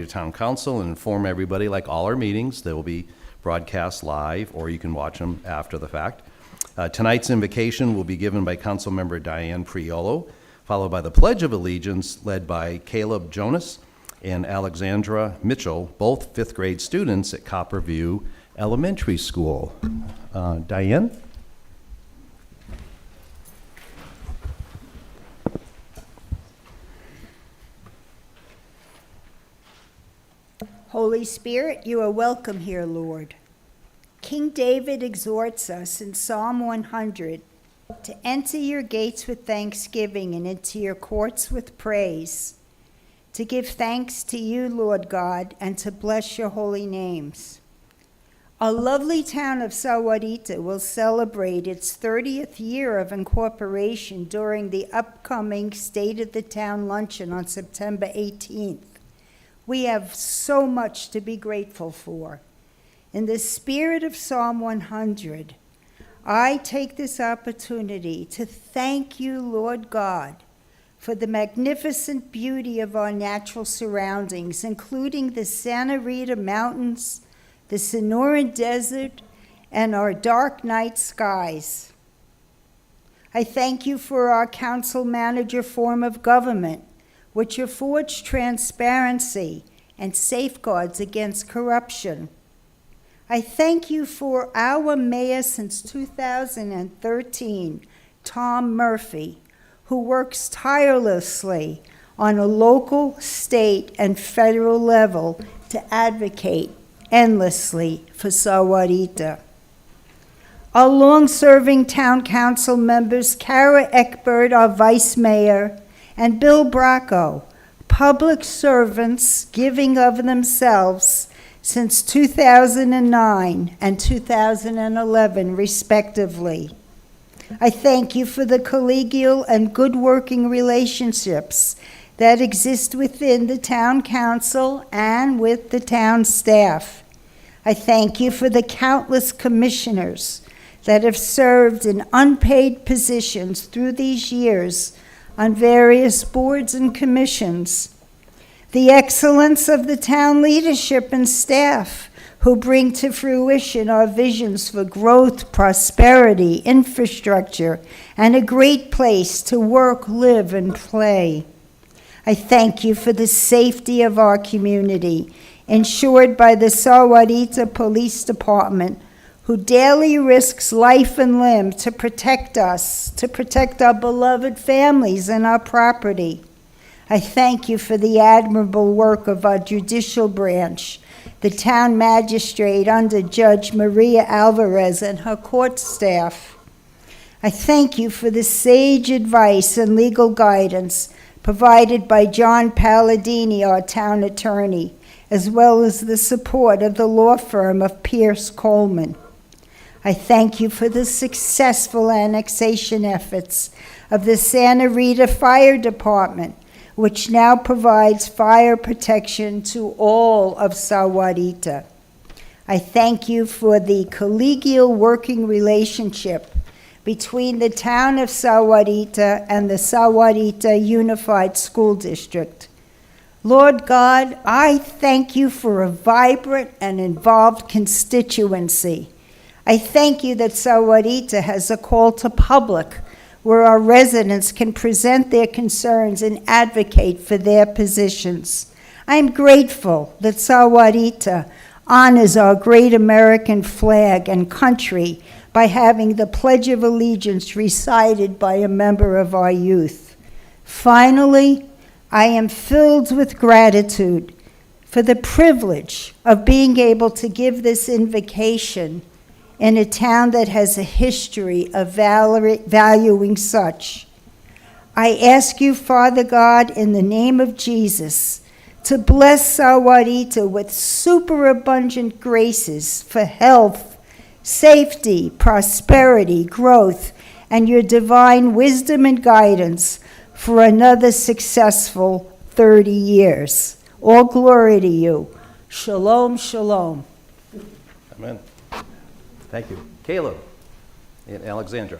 your town council and inform everybody, like all our meetings, they will be broadcast live, or you can watch them after the fact. Tonight's invocation will be given by Councilmember Diane Priolo, followed by the Pledge of Allegiance led by Caleb Jonas and Alexandra Mitchell, both fifth grade students at Copperview Elementary School. Diane? Holy Spirit, you are welcome here, Lord. King David exhorts us in Psalm 100 to enter your gates with thanksgiving and into your courts with praise, to give thanks to you, Lord God, and to bless your holy names. Our lovely town of Sahuarita will celebrate its 30th year of incorporation during the upcoming State of the Town Luncheon on September 18th. We have so much to be grateful for. In the spirit of Psalm 100, I take this opportunity to thank you, Lord God, for the magnificent beauty of our natural surroundings, including the Santa Rita Mountains, the Sonoran Desert, and our dark night skies. I thank you for our council manager form of government, which affords transparency and safeguards against corruption. I thank you for our mayor since 2013, Tom Murphy, who works tirelessly on a local, state, and federal level to advocate endlessly for Sahuarita. Our long-serving town council members, Kara Eckberg, our vice mayor, and Bill Bracco, public servants giving of themselves since 2009 and 2011, respectively. I thank you for the collegial and good working relationships that exist within the town council and with the town staff. I thank you for the countless commissioners that have served in unpaid positions through these years on various boards and commissions, the excellence of the town leadership and staff who bring to fruition our visions for growth, prosperity, infrastructure, and a great place to work, live, and play. I thank you for the safety of our community, ensured by the Sahuarita Police Department, who daily risks life and limb to protect us, to protect our beloved families and our property. I thank you for the admirable work of our judicial branch, the town magistrate under Judge Maria Alvarez and her court staff. I thank you for the sage advice and legal guidance provided by John Palladini, our town attorney, as well as the support of the law firm of Pierce Coleman. I thank you for the successful annexation efforts of the Santa Rita Fire Department, which now provides fire protection to all of Sahuarita. I thank you for the collegial working relationship between the town of Sahuarita and the Sahuarita Unified School District. Lord God, I thank you for a vibrant and involved constituency. I thank you that Sahuarita has a call to public where our residents can present their concerns and advocate for their positions. I am grateful that Sahuarita honors our great American flag and country by having the Pledge of Allegiance recited by a member of our youth. Finally, I am filled with gratitude for the privilege of being able to give this invocation in a town that has a history of valuing such. I ask you, Father God, in the name of Jesus, to bless Sahuarita with superabundant graces for health, safety, prosperity, growth, and your divine wisdom and guidance for another successful 30 years. All glory to you. Shalom, shalom. Amen. Thank you. Caleb and Alexandra.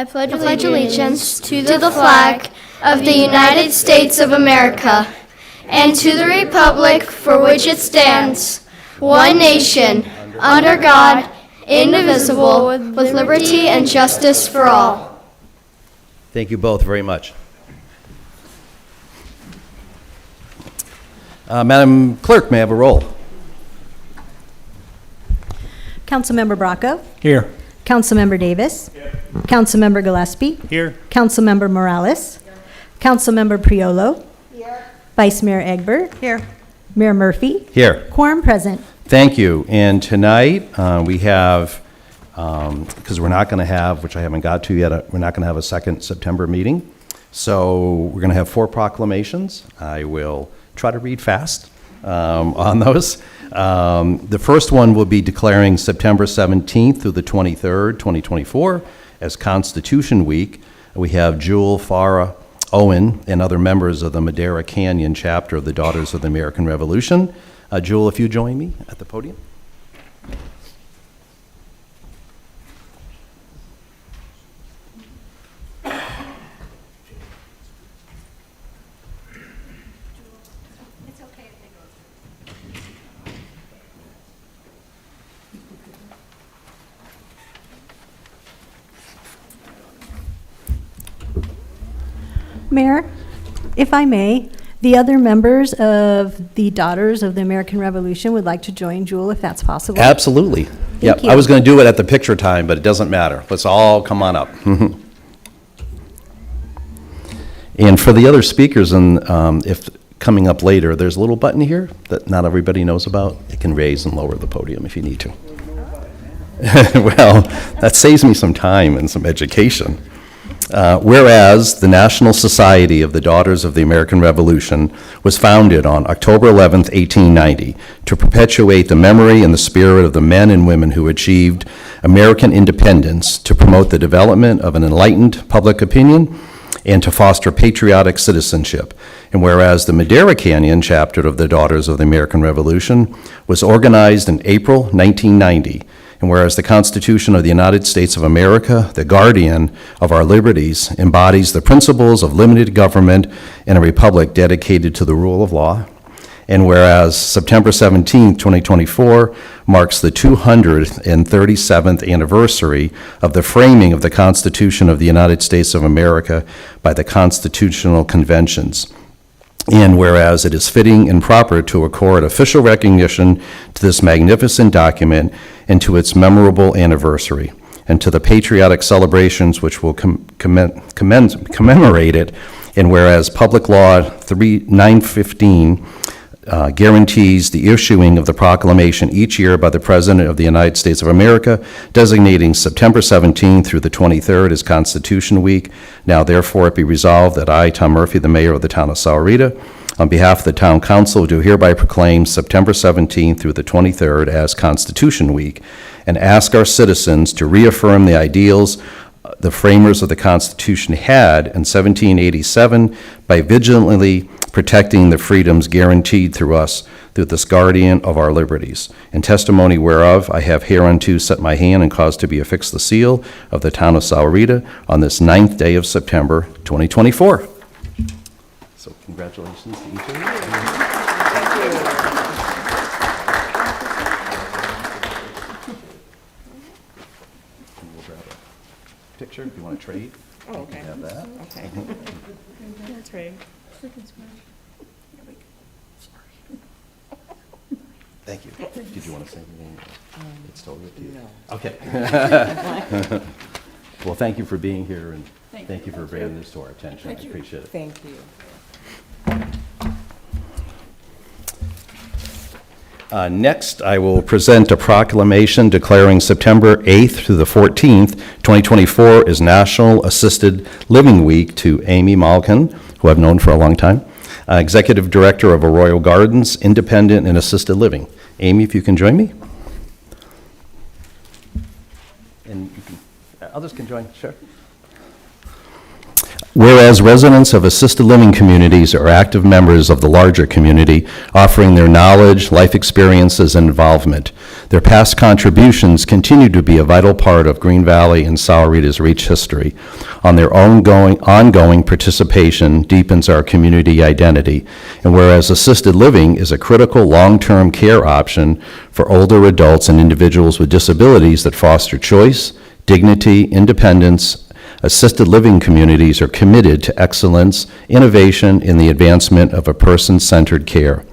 I pledge allegiance to the flag of the United States of America and to the republic for which it stands, one nation, under God, indivisible, with liberty and justice for all. Thank you both very much. Madam Clerk, may I have a roll? Councilmember Bracco. Here. Councilmember Davis. Here. Councilmember Gillespie. Here. Councilmember Morales. Here. Councilmember Priolo. Here. Vice Mayor Egbert. Here. Mayor Murphy. Here. Quorum present. Thank you. And tonight, we have, because we're not going to have, which I haven't got to yet, we're not going to have a second September meeting. So we're going to have 4 proclamations. I will try to read fast on those. The first one will be declaring September 17th through the 23rd, 2024, as Constitution Week. We have Jewel Farah Owen and other members of the Madera Canyon chapter of the Daughters of the American Revolution. Jewel, if you join me at the podium. Mayor, if I may, the other members of the Daughters of the American Revolution would like to join Jewel, if that's possible. Absolutely. Yep. you. I was going to do it at the picture time, but it doesn't matter. Let's all come on up. And for the other speakers, and if coming up later, there's a little button here that not everybody knows about. It can raise and lower the podium if you need to. Well, that saves me some time and some education. Whereas the National Society of the Daughters of the American Revolution was founded on October 11th, 1890, to perpetuate the memory and the spirit of the men and women who achieved American independence, to promote the development of an enlightened public opinion, and to foster patriotic citizenship. And whereas the Madera Canyon chapter of the Daughters of the American Revolution was organized in April 1990, and whereas the Constitution of the United States of America, the guardian of our liberties, embodies the principles of limited government in a republic dedicated to the rule of law, and whereas September 17, 2024 marks the 237th anniversary of the framing of the Constitution of the United States of America by the Constitutional Conventions. And whereas it is fitting and proper to accord official recognition to this magnificent document and to its memorable anniversary, and to the patriotic celebrations which will commemorate it, and whereas Public Law 915 guarantees the issuing of the proclamation each year by the President of the United States of America, designating September 17th through the 23rd as Constitution Week. Now therefore it be resolved that I, Tom Murphy, the mayor of the town of Sahuarita, on behalf of the town council, do hereby proclaim September 17th through the 23rd as Constitution Week, and ask our citizens to reaffirm the ideals the framers of the Constitution had in 1787 by vigilantly protecting the freedoms guaranteed through us through this guardian of our liberties. In testimony whereof, I have hereunto set my hand and caused to be affixed the seal of the town of Sahuarita on this 9th day of September, 2024. So congratulations to each of you. We'll grab a picture if you want to trade. Oh, okay. You can have that. Okay. That's right. Thank you. Did you want to say anything? It's totally up to you. No. Okay. Well, thank you for being here, and thank you for bringing this to our attention. I appreciate it. Thank you. Next, I will present a proclamation declaring September 8th through the 14th, 2024 is National Assisted Living Week to Amy Malkin, who I've known for a long time, Executive Director of Arroyo Gardens Independent and Assisted Living. Amy, if you can join me. And you can, others can join, sure. Whereas residents of assisted living communities are active members of the larger community, offering their knowledge, life experiences, and involvement. Their past contributions continue to be a vital part of Green Valley and Sahuarita's rich history. On their ongoing participation deepens our community identity. And whereas assisted living is a critical long-term care option for older adults and individuals with disabilities that foster choice, dignity, independence, assisted living communities are committed to excellence, innovation, in the advancement of a person-centered care.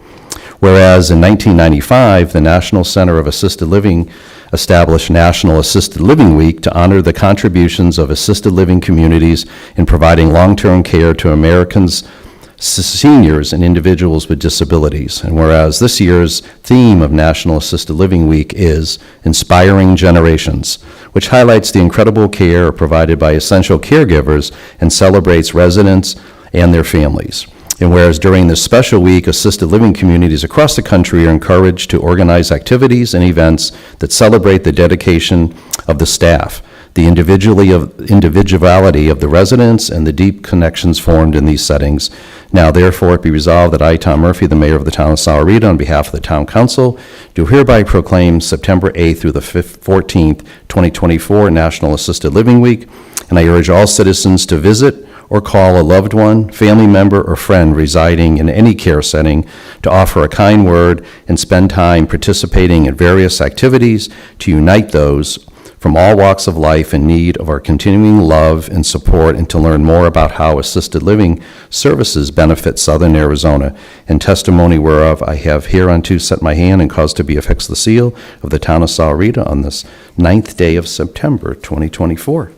Whereas in 1995, the National Center of Assisted Living established National Assisted Living Week to honor the contributions of assisted living communities in providing long-term care to Americans' seniors and individuals with disabilities. And whereas this year's theme of National Assisted Living Week is Inspiring Generations, which highlights the incredible care provided by essential caregivers and celebrates residents and their families. And whereas during this special week, assisted living communities across the country are encouraged to organize activities and events that celebrate the dedication of the staff, the individuality of the residents, and the deep connections formed in these settings. Now therefore it be resolved that I, Tom Murphy, the mayor of the town of Sahuarita, on behalf of the town council, do hereby proclaim September 8th through the 14th, 2024 National Assisted Living Week, and I urge all citizens to visit or call a loved one, family member, or friend residing in any care setting to offer a kind word and spend time participating in various activities to unite those from all walks of life in need of our continuing love and support, and to learn more about how assisted living services benefit Southern Arizona, and testimony whereof I have hereunto set my hand and caused to be affixed the seal of the town of Sahuarita on this 9th day of September, 2024.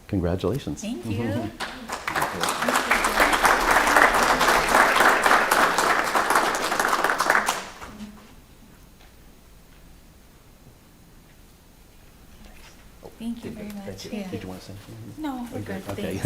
Congratulations. Thank you. Thank you very much. Yeah. Did you want to say something? No, we're good. Okay.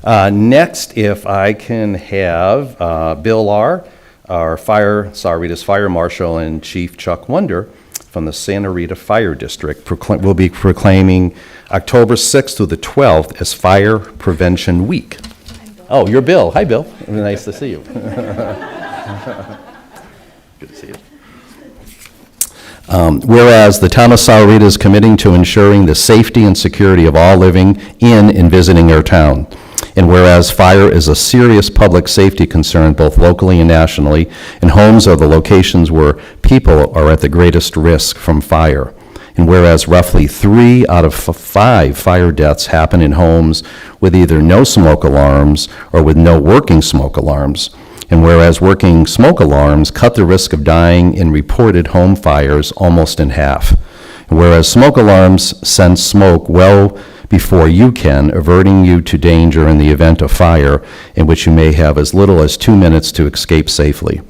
Thanks. Next, if I can have Bill Lahr, our Sahuarita's Fire Marshal, and Chief Chuck Wonder from the Santa Rita Fire District will be proclaiming October 6th through the 12th as Fire Prevention Week. Oh, you're Bill. Hi, Bill. Nice to see you. Good to see you. Whereas the town of Sahuarita is committing to ensuring the safety and security of all living in and visiting our town. And whereas fire is a serious public safety concern both locally and nationally, and homes are the locations where people are at the greatest risk from fire. And whereas roughly 3 out of 5 fire deaths happen in homes with either no smoke alarms or with no working smoke alarms. And whereas working smoke alarms cut the risk of dying in reported home fires almost in half. And whereas smoke alarms sense smoke well before you can, averting you to danger in the event of fire, in which you may have as little as 2 minutes to escape safely.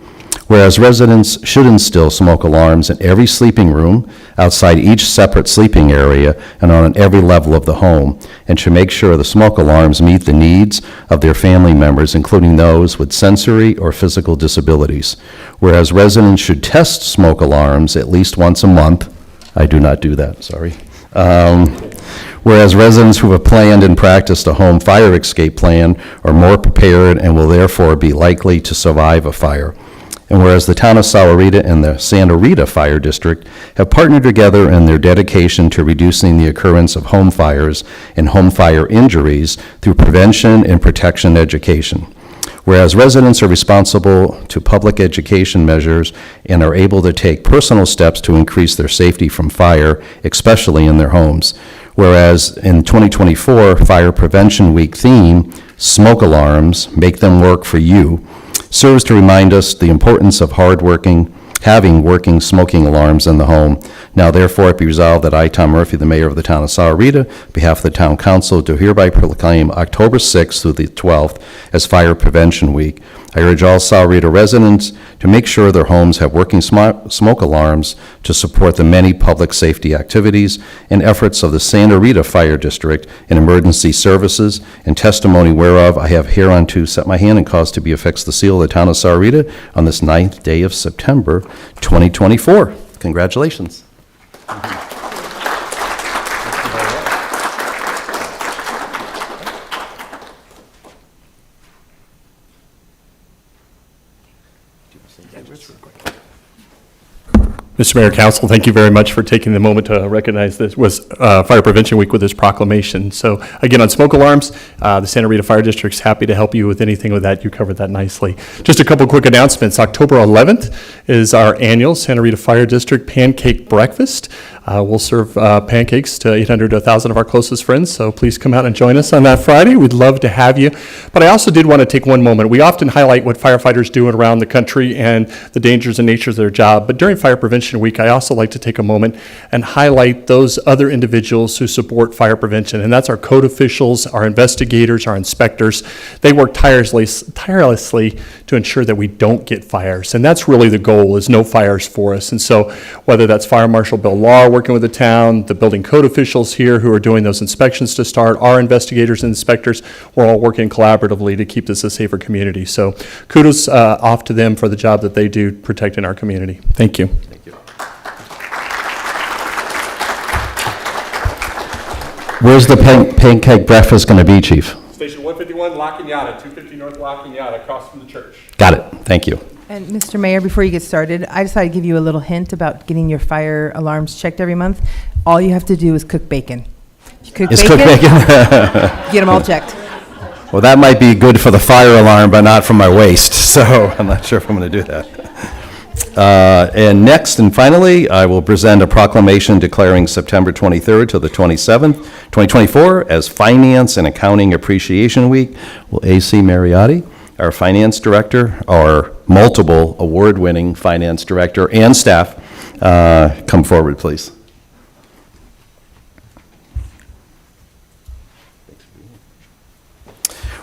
Whereas residents should instill smoke alarms in every sleeping room, outside each separate sleeping area, and on every level of the home, and should make sure the smoke alarms meet the needs of their family members, including those with sensory or physical disabilities. Whereas residents should test smoke alarms at least once a month. I do not do that, sorry. Whereas residents who have planned and practiced a home fire escape plan are more prepared and will therefore be likely to survive a fire. And whereas the town of Sahuarita and the Santa Rita Fire District have partnered together in their dedication to reducing the occurrence of home fires and home fire injuries through prevention and protection education. Whereas residents are responsible to public education measures and are able to take personal steps to increase their safety from fire, especially in their homes. Whereas in 2024 Fire Prevention Week theme, Smoke Alarms, Make Them Work for You, serves to remind us the importance of having working smoking alarms in the home. Now therefore it be resolved that I, Tom Murphy, the mayor of the town of Sahuarita, on behalf of the town council, do hereby proclaim October 6th through the 12th as Fire Prevention Week. I urge all Sahuarita residents to make sure their homes have working smoke alarms to support the many public safety activities and efforts of the Santa Rita Fire District in emergency services, and testimony whereof I have hereunto set my hand and caused to be affixed the seal of the town of Sahuarita on this 9th day of September, 2024. Congratulations. Mr. Mayor, Council, thank you very much for taking the moment to recognize this was Fire Prevention Week with this proclamation. So again, on smoke alarms, the Santa Rita Fire District's happy to help you with anything with that. You covered that nicely. Just a couple quick announcements. October 11th is our annual Santa Rita Fire District Pancake Breakfast. We'll serve pancakes to 800 to 1,000 of our closest friends, so please come out and join us on that Friday. We'd love to have you. But I also did want to take one moment. We often highlight what firefighters do around the country and the dangers and natures of their job, but during Fire Prevention Week, I also like to take a moment and highlight those other individuals who support fire prevention, and that's our code officials, our investigators, our inspectors. They work tirelessly to ensure that we don't get fires, and that's really the goal, is no fires for us. And so whether that's Fire Marshal Bill Law working with the town, the building code officials here who are doing those inspections to start, our investigators and inspectors, we're all working collaboratively to keep this a safer community. So kudos off to them for the job that they do protecting our community. Thank you. Where's the pancake breakfast going to be, Chief? Station 151, La Cañada, 250 North La Cañada, across from the church. Got it. Thank you. And Mr. Mayor, before you get started, I decided to give you a little hint about getting your fire alarms checked every month. All you have to do is cook bacon. You cook Is bacon, cook bacon? get them all checked. Well, that might be good for the fire alarm, but not for my waist, so I'm not sure if I'm going to do that. And next and finally, I will present a proclamation declaring September 23rd to the 27th, 2024 as Finance and Accounting Appreciation Week. Will A.C. Mariotti, our finance director, our multiple award-winning finance director and staff, come forward, please.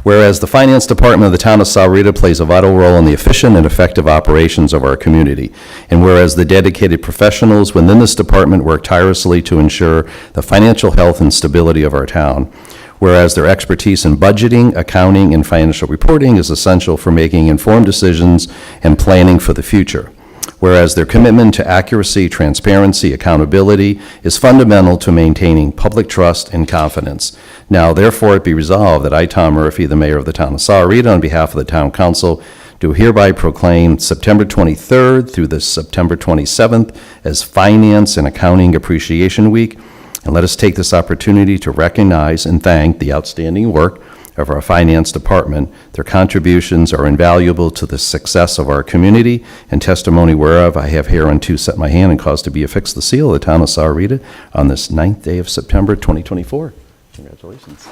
Whereas the Finance Department of the Town of Sahuarita plays a vital role in the efficient and effective operations of our community, and whereas the dedicated professionals within this department work tirelessly to ensure the financial health and stability of our town, whereas their expertise in budgeting, accounting, and financial reporting is essential for making informed decisions and planning for the future, whereas their commitment to accuracy, transparency, accountability is fundamental to maintaining public trust and confidence. Now, therefore, it be resolved that I, Tom Murphy, the mayor of the town of Sahuarita, on behalf of the town council, do hereby proclaim September 23rd through the September 27th as Finance and Accounting Appreciation Week. And let us take this opportunity to recognize and thank the outstanding work of our finance department. Their contributions are invaluable to the success of our community, and testimony whereof I have hereunto set my hand and caused to be affixed the seal of the town of Sahuarita on this 9th day of September 2024. Congratulations.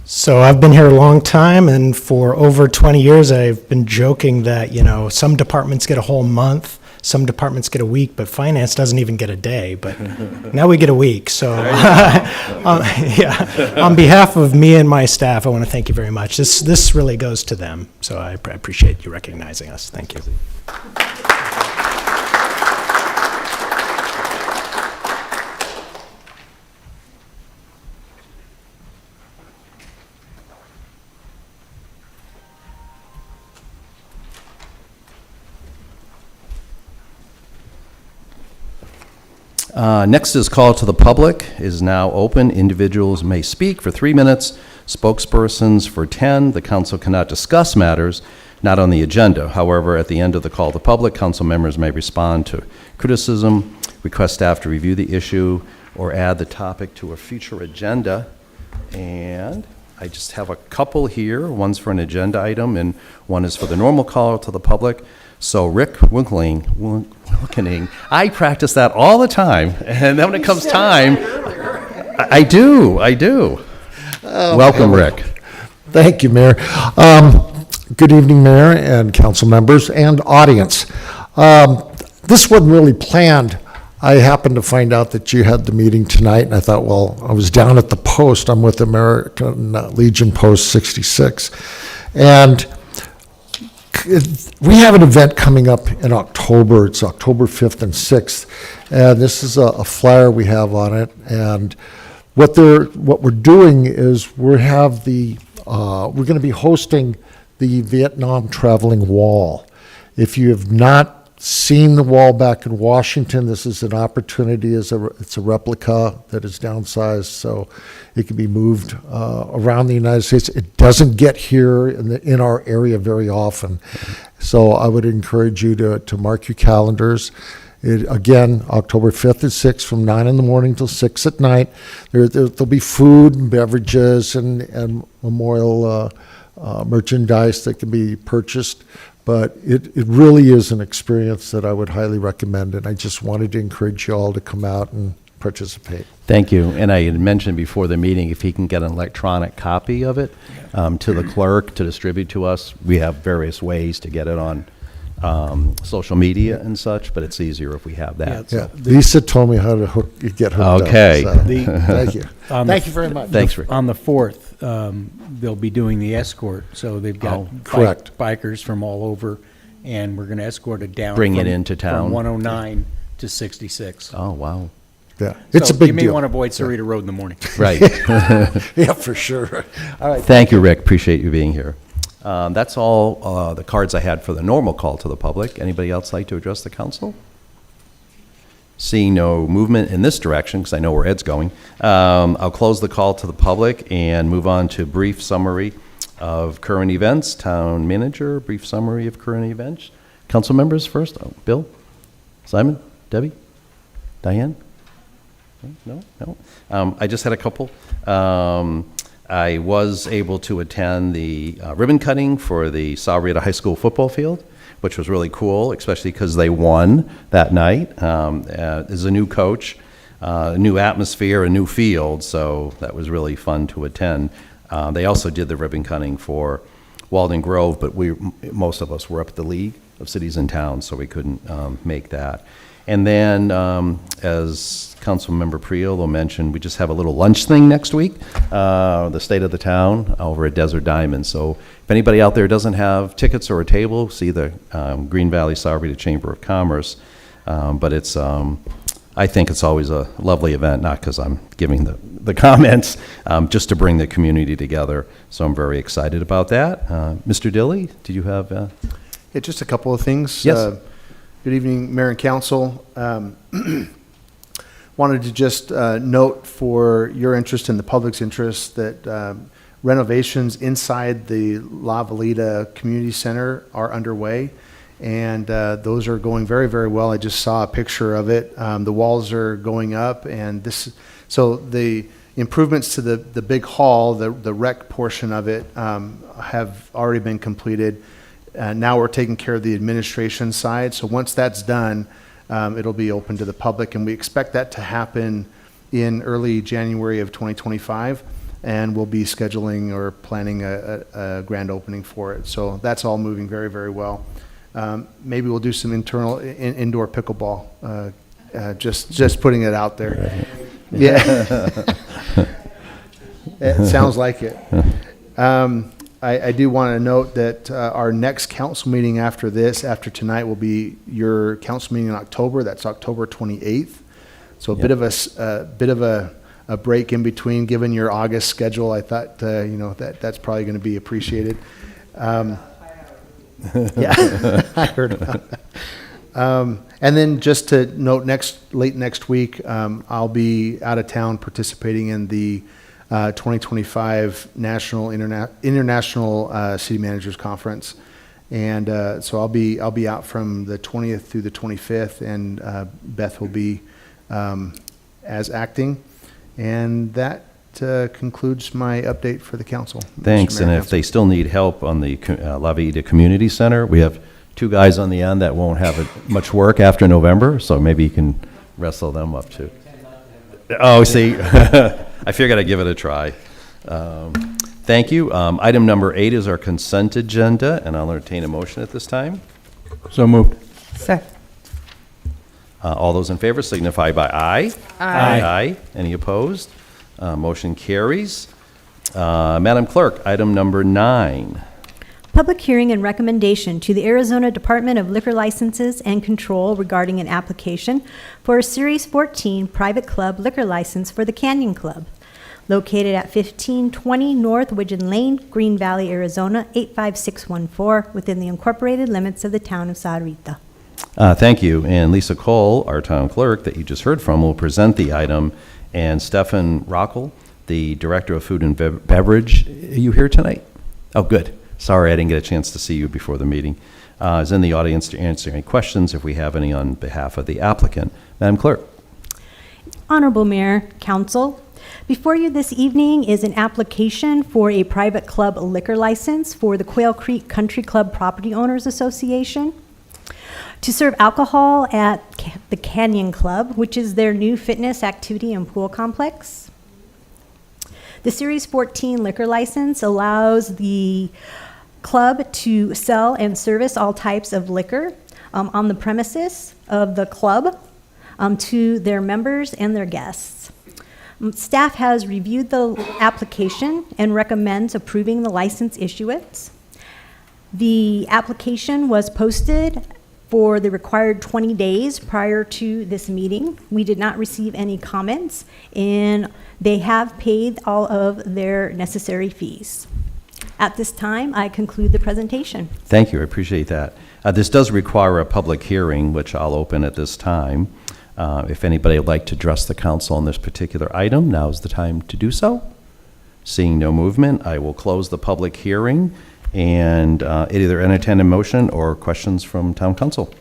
So I've been here a long time, and for over 20 years, I've been joking that, some departments get a whole month, some departments get a week, but finance doesn't even get a day, but now we get a week. So, on behalf of me and my staff, I want to thank you very much. This really goes to them, so I appreciate you recognizing us. Thank you. Next is call to the public is now open. Individuals may speak for 3 minutes, spokespersons for 10. The council cannot discuss matters not on the agenda. However, at the end of the call to public, council members may respond to criticism, request staff to review the issue, or add the topic to a future agenda. And I just have a couple here. One's for an agenda item, and one is for the normal call to the public. So Rick Wilkening, I practice that all the time, and then when it comes time, I do. Welcome, Rick. Thank you, Mayor. Good evening, Mayor and council members and audience. This wasn't really planned. I happened to find out that you had the meeting tonight, and I thought, well, I was down at the Post. I'm with American Legion Post 66. And we have an event coming up in October. It's October 5th and 6th. And this is a flyer we have on it. And what we're doing is we're going to be hosting the Vietnam Traveling Wall. If you have not seen the wall back in Washington. This is an opportunity. It's a replica that is downsized, so it can be moved around the United States. It doesn't get here in our area very often. So I would encourage you to mark your calendars. Again, October 5th and 6th from 9 in the morning till 6 at night. There'll be food and beverages and memorial merchandise that can be purchased. But it really is an experience that I would highly recommend, and I just wanted to encourage you all to come out and participate. Thank you. And I had mentioned before the meeting, if he can get an electronic copy of it to the clerk to distribute to us, we have various ways to get it on social media and such, but it's easier if we have that. Yeah, Lisa told me how to get hooked up. Okay. So, thank you. Thank you very much. Thanks, Rick. On the 4th, they'll be doing the escort, so they've got correct. bikers from all over, and we're going to escort it down. Bring it into town. From 109 to 66. Oh, wow. Yeah, it's So a big you may deal. want to avoid Sarita Road in the morning. Right. Yeah, for sure. All right. Thank you, Rick. Appreciate you being here. That's all the cards I had for the normal call to the public. Anybody else like to address the council? Seeing no movement in this direction, because I know where Ed's going, I'll close the call to the public and move on to brief summary of current events. Town manager, brief summary of current events. Council members first. Oh, Bill? Simon? Debbie? Diane? No? I just had a couple. I was able to attend the ribbon cutting for the Sahuarita High School football field, which was really cool, especially because they won that night. There's a new coach, a new atmosphere, a new field, so that was really fun to attend. They also did the ribbon cutting for Walden Grove, but most of us were up at the League of Cities and Towns, so we couldn't make that. And then, as Councilmember Priolo mentioned, we just have a little lunch thing next week, the state of the town over at Desert Diamond. So if anybody out there doesn't have tickets or a table, see the Green Valley Sahuarita Chamber of Commerce. But it's, I think it's always a lovely event, not because I'm giving the comments, just to bring the community together. So I'm very excited about that. Mr. Dilly, did you have? Yeah, just a couple of things. Yes. Good evening, Mayor and Council. Wanted to just note for your interest and the public's interest that renovations inside the La Valida Community Center are underway, and those are going very, very well. I just saw a picture of it. The walls are going up, and so the improvements to the big hall, the rec portion of it, have already been completed. Now we're taking care of the administration side. So once that's done, it'll be open to the public, and we expect that to happen in early January of 2025, and we'll be scheduling or planning a grand opening for it. So that's all moving very, very well. Maybe we'll do some indoor pickleball, just putting it out there. Yeah. It sounds like it. I do want to note that our next council meeting after tonight, will be your council meeting in October. That's October 28th. So a bit of a break in between, given your August schedule. I thought that's probably going to be appreciated. Yeah, I heard about that. And then just to note, late next week, I'll be out of town participating in the 2025 International City Managers Conference, and so I'll be out from the 20th through the 25th, and Beth will be as acting, and that concludes my update for the council. Thanks, and if they still need help on the La Valida Community Center, we have 2 guys on the end that won't have much work after November, so maybe you can wrestle them up too. Oh, see, I figured I'd give it a try. Thank you. Item number 8 is our consent agenda, and I'll entertain a motion at this time. So moved. Second. All those in favor signify by aye. Aye. Any opposed? Motion carries. Madam Clerk, item number 9. Public hearing and recommendation to the Arizona Department of Liquor Licenses and Control regarding an application for a Series 14 private club liquor license for the Canyon Club, located at 1520 North Widgeon Lane, Green Valley, Arizona, 85614, within the incorporated limits of the town of Sahuarita. Thank you. And Lisa Cole, our town clerk that you just heard from, will present the item. And Stefan Rockel, the Director of Food and Beverage, are you here tonight? Oh, good. Sorry, I didn't get a chance to see you before the meeting. Is in the audience to answer any questions if we have any on behalf of the applicant. Madam Clerk. Honorable Mayor, Council, before you this evening is an application for a private club liquor license for the Quail Creek Country Club Property Owners Association to serve alcohol at the Canyon Club, which is their new fitness, activity, and pool complex. The Series 14 liquor license allows the club to sell and service all types of liquor on the premises of the club to their members and their guests. Staff has reviewed the application and recommends approving the license issuance. The application was posted for the required 20 days prior to this meeting. We did not receive any comments, and they have paid all of their necessary fees. At this time, I conclude the presentation. Thank you, I appreciate that. This does require a public hearing, which I'll open at this time. If anybody would like to address the council on this particular item, now is the time to do so. Seeing no movement, I will close the public hearing and either entertain a motion or questions from town council.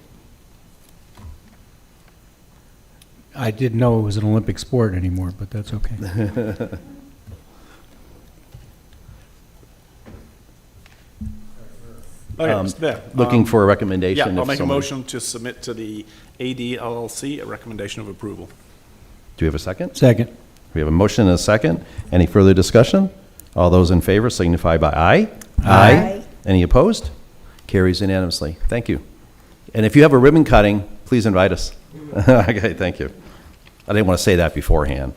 I didn't know it was an Olympic sport anymore, but that's okay. Okay, Mr. Mayor. Looking for a recommendation. Yeah, I'll if make a somebody- motion to submit to the ADLLC a recommendation of approval. Do we have a second? Second. We have a motion and a second. Any further discussion? All those in favor signify by aye. Aye. Any opposed? Carries unanimously. Thank you. And if you have a ribbon cutting, please invite us. Okay, thank you. I didn't want to say that beforehand.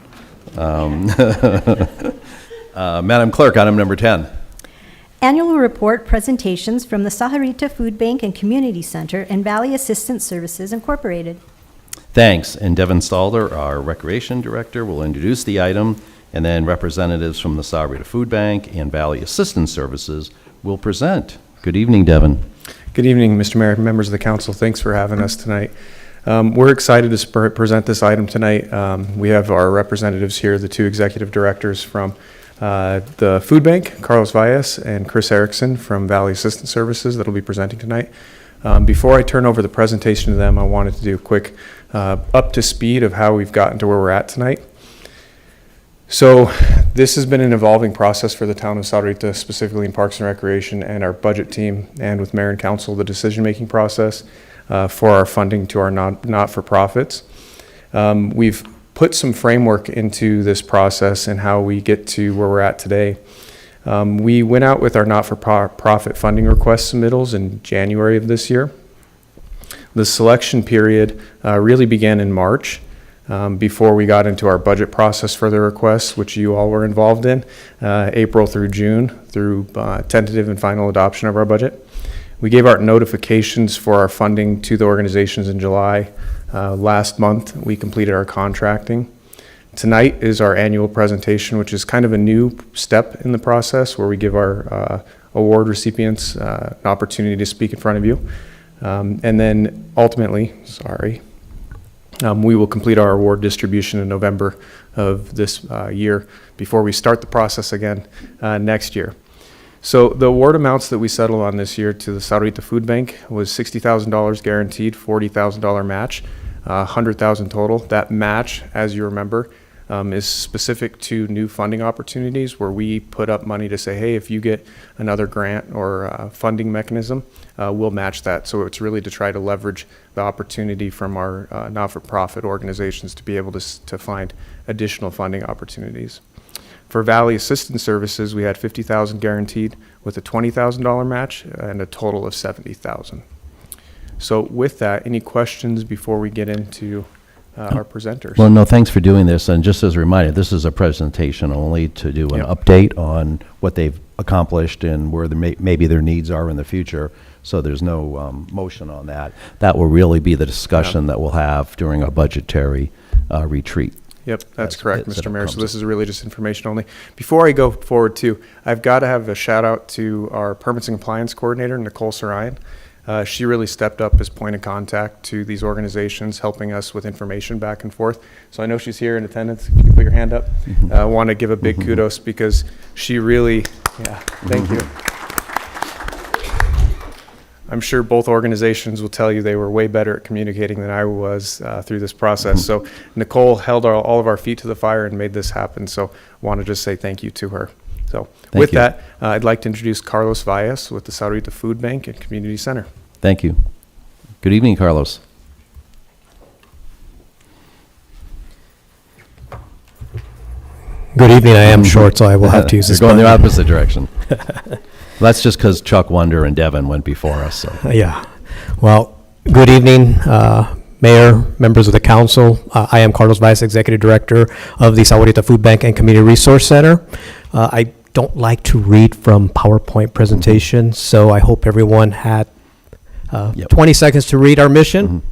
Madam Clerk, item number 10. Annual report presentations from the Sahuarita Food Bank and Community Center and Valley Assistance Services Incorporated. Thanks. And Devin Stalder, our Recreation Director, will introduce the item, and then representatives from the Sahuarita Food Bank and Valley Assistance Services will present. Good evening, Devin. Good evening, Mr. Mayor, members of the council. Thanks for having us tonight. We're excited to present this item tonight. We have our representatives here, the two executive directors from the Food Bank, Carlos Valles and Chris Erickson from Valley Assistance Services that will be presenting tonight. Before I turn over the presentation to them, I wanted to do a quick up to speed of how we've gotten to where we're at tonight. So this has been an evolving process for the town of Sahuarita, specifically in Parks and Recreation and our budget team, and with mayor and council, the decision-making process for our funding to our not-for-profits. We've put some framework into this process and how we get to where we're at today. We went out with our not-for-profit funding request submittals in January of this year. The selection period really began in March before we got into our budget process for the requests, which you all were involved in, April through June, through tentative and final adoption of our budget. We gave our notifications for our funding to the organizations in July. Last month, we completed our contracting. Tonight is our annual presentation, which is kind of a new step in the process where we give our award recipients an opportunity to speak in front of you. And then ultimately, we will complete our award distribution in November of this year before we start the process again next year. So the award amounts that we settled on this year to the Sahuarita Food Bank was $60,000 guaranteed, $40,000 match, $100,000 total. That match, as you remember, is specific to new funding opportunities where we put up money to say, hey, if you get another grant or funding mechanism, we'll match that. So it's really to try to leverage the opportunity from our not-for-profit organizations to be able to find additional funding opportunities. For Valley Assistance Services, we had $50,000 guaranteed with a $20,000 match and a total of $70,000. So with that, any questions before we get into our presenters? Well, no, thanks for doing this. And just as a reminder, this is a presentation only to do an update on what they've accomplished and where maybe their needs are in the future. So there's no motion on that. That will really be the discussion that we'll have during our budgetary retreat. Yep, that's correct, Mr. Mayor. So this is really just information only. Before I go forward too, I've got to have a shout out to our Permits and Compliance Coordinator, Nicole Sarayan. She really stepped up as point of contact to these organizations, helping us with information back and forth. So I know she's here in attendance. If you can put your hand up. I want to give a big kudos because she really, thank you. I'm sure both organizations will tell you they were way better at communicating than I was through this process. So Nicole held all of our feet to the fire and made this happen. So I want to just say thank you to her. So with that, I'd like to introduce Carlos Valles with the Sahuarita Food Bank and Community Center. Thank you. Good evening, Carlos. Good evening. I am short, so I will have to use this. You're going the opposite direction. That's just because Chuck Wonder and Devin went before us. So. Yeah. Well, good evening, Mayor, members of the council. I am Carlos Valles, Executive Director of the Sahuarita Food Bank and Community Resource Center. I don't like to read from PowerPoint presentations, so I hope everyone had 20 seconds to read our mission.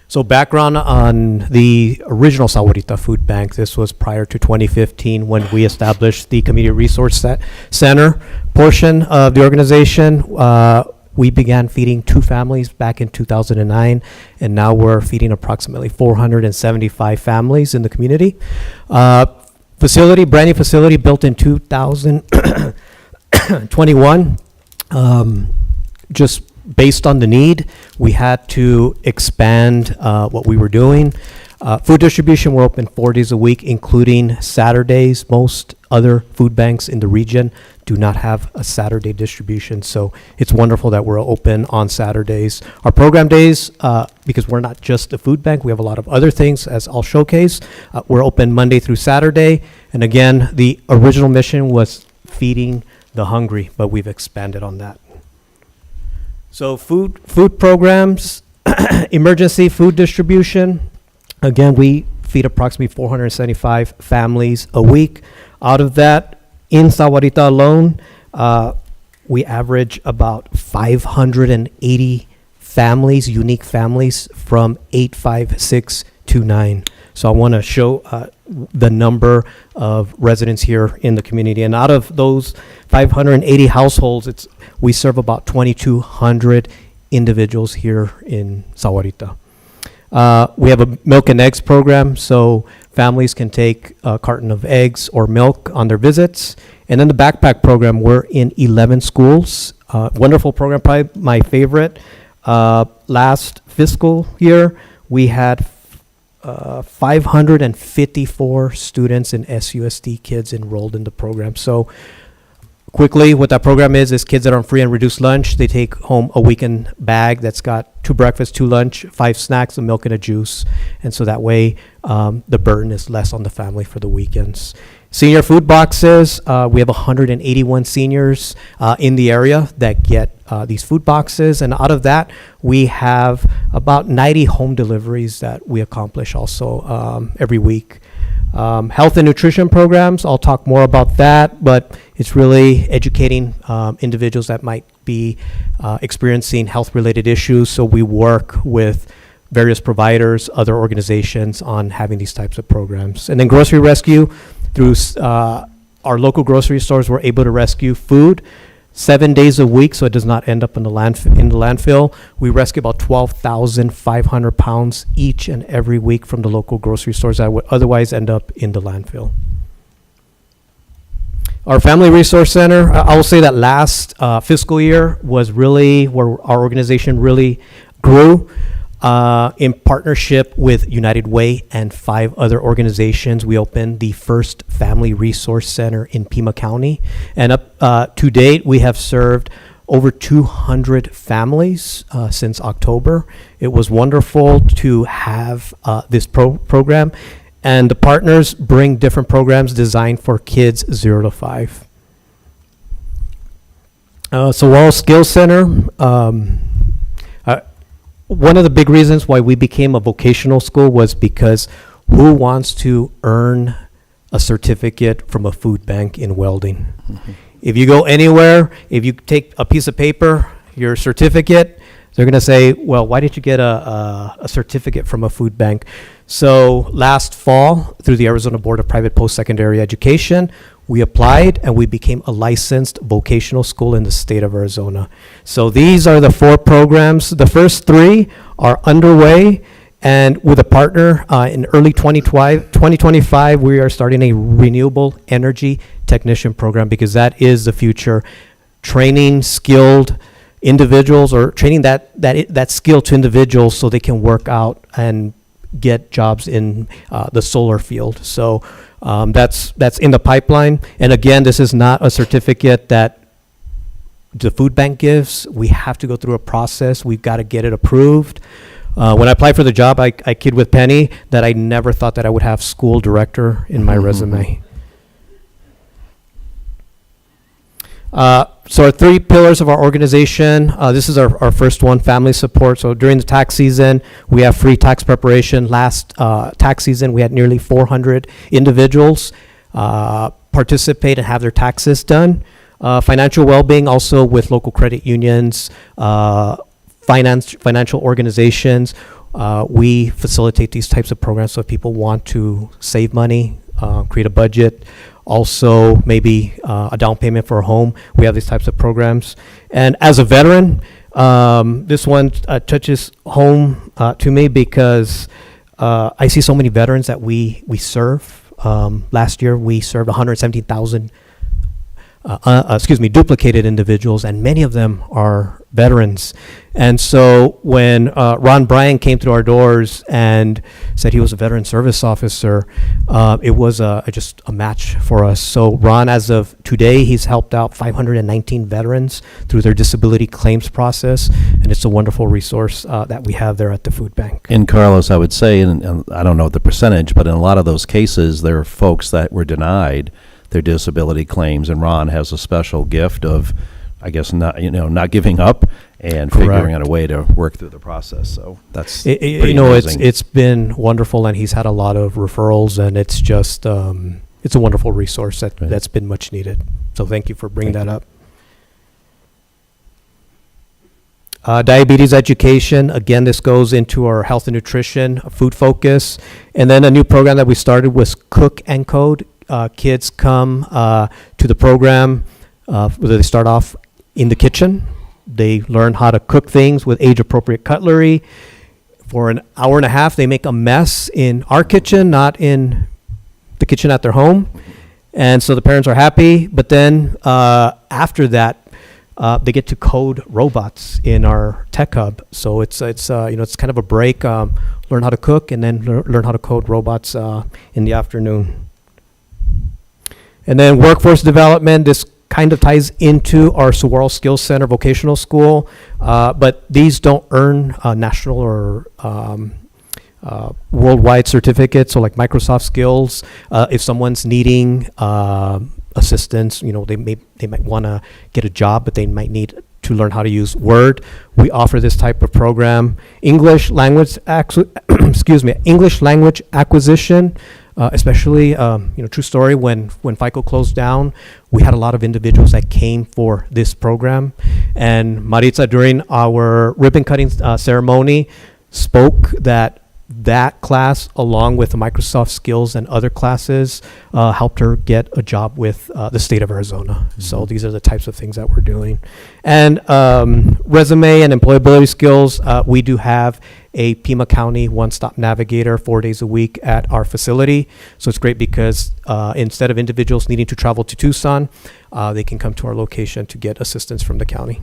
So background on the original Sahuarita Food Bank. This was prior to 2015 when we established the Community Resource Center portion of the organization. We began feeding 2 families back in 2009, and now we're feeding approximately 475 families in the community. Facility, brand new facility built in 2021. Just based on the need, we had to expand what we were doing. Food distribution, we're open 4 days a week, including Saturdays. Most other food banks in the region do not have a Saturday distribution, so it's wonderful that we're open on Saturdays. Our program days, because we're not just a food bank, we have a lot of other things, as I'll showcase. We're open Monday through Saturday, and again, the original mission was feeding the hungry, but we've expanded on that. So food programs, emergency food distribution. Again, we feed approximately 475 families a week. Out of that, in Sahuarita alone, we average about 580 families, unique families, from 85629. So I want to show the number of residents here in the community. And out of those 580 households, we serve about 2,200 individuals here in Sahuarita. We have a milk and eggs program, so families can take a carton of eggs or milk on their visits. And then the backpack program, we're in 11 schools. Wonderful program, probably my favorite. Last fiscal year, we had 554 students and SUSD kids enrolled in the program. So quickly, what that program is kids that are on free and reduced lunch, they take home a weekend bag that's got 2 breakfasts, 2 lunch, 5 snacks, a milk and a juice. And so that way, the burden is less on the family for the weekends. Senior food boxes, we have 181 seniors in the area that get these food boxes. And out of that, we have about 90 home deliveries that we accomplish also every week. Health and nutrition programs, I'll talk more about that, but it's really educating individuals that might be experiencing health-related issues. So we work with various providers, other organizations on having these types of programs. And then grocery rescue, through our local grocery stores, we're able to rescue food 7 days a week, so it does not end up in the landfill. We rescue about 12,500 pounds each and every week from the local grocery stores that would otherwise end up in the landfill. Our Family Resource Center, I will say that last fiscal year was really where our organization really grew. In partnership with United Way and 5 other organizations, we opened the first Family Resource Center in Pima County. And up to date, we have served over 200 families since October. It was wonderful to have this program. And the partners bring different programs designed for kids 0 to 5. Saguaro Skills Center. One of the big reasons why we became a vocational school was because who wants to earn a certificate from a food bank in welding? Mm-hmm. If you go anywhere, if you take a piece of paper, your certificate, They're going to say, well, why didn't you get a certificate from a food bank? So last fall, through the Arizona Board of Private Post-Secondary Education, we applied and we became a licensed vocational school in the state of Arizona. So these are the 4 programs. The first 3 are underway, and with a partner in early 2025, we are starting a renewable energy technician program, because that is the future. Training skilled individuals, or training that skill to individuals so they can work out and get jobs in the solar field. So that's in the pipeline. And again, this is not a certificate that the food bank gives. We have to go through a process. We've got to get it approved. When I applied for the job, I kid with Penny that I never thought that I would have school director in my resume. So our 3 pillars of our organization, this is our first one, family support. So during the tax season, we have free tax preparation. Last tax season, we had nearly 400 individuals participate and have their taxes done. Financial well-being, also with local credit unions, financial organizations. We facilitate these types of programs, so if people want to save money, create a budget, also maybe a down payment for a home, we have these types of programs. And as a veteran, this one touches home to me, because I see so many veterans that we serve. Last year, we served 117,000 duplicated individuals, and many of them are veterans. And so when Ron Bryan came through our doors and said he was a veteran service officer, it was just a match for us. So Ron, as of today, he's helped out 519 veterans through their disability claims process, and it's a wonderful resource that we have there at the food bank. And Carlos, I would say, and I don't know the percentage, but in a lot of those cases, there are folks that were denied their disability claims, and Ron has a special gift of, I guess, not giving up and figuring out a way to work through the process. So that's pretty amazing. It's been wonderful, and he's had a lot of referrals, and it's just it's a wonderful resource that's been much needed. So thank you for bringing that up. Diabetes education, again, this goes into our health and nutrition, food focus. And then a new program that we started was Cook and Code. Kids come to the program, whether they start off in the kitchen, they learn how to cook things with age-appropriate cutlery. For an hour and a half, they make a mess in our kitchen, not in the kitchen at their home. And so the parents are happy, but then after that, they get to code robots in our tech hub. So it's kind of a break, learn how to cook, and then learn how to code robots in the afternoon. And then workforce development, this kind of ties into our Saguaro Skills Center vocational school, but these don't earn national or worldwide certificates. So like Microsoft Skills, if someone's needing assistance, they might want to get a job, but they might need to learn how to use Word. We offer this type of program. English language English language acquisition. Especially, true story, when FICO closed down, we had a lot of individuals that came for this program. And Maritza, during our ribbon cutting ceremony, spoke that class, along with the Microsoft Skills and other classes, helped her get a job with the state of Arizona. Mm-hmm. So these are the types of things that we're doing. And resume and employability skills, we do have a Pima County one-stop navigator 4 days a week at our facility. So it's great because instead of individuals needing to travel to Tucson, they can come to our location to get assistance from the county.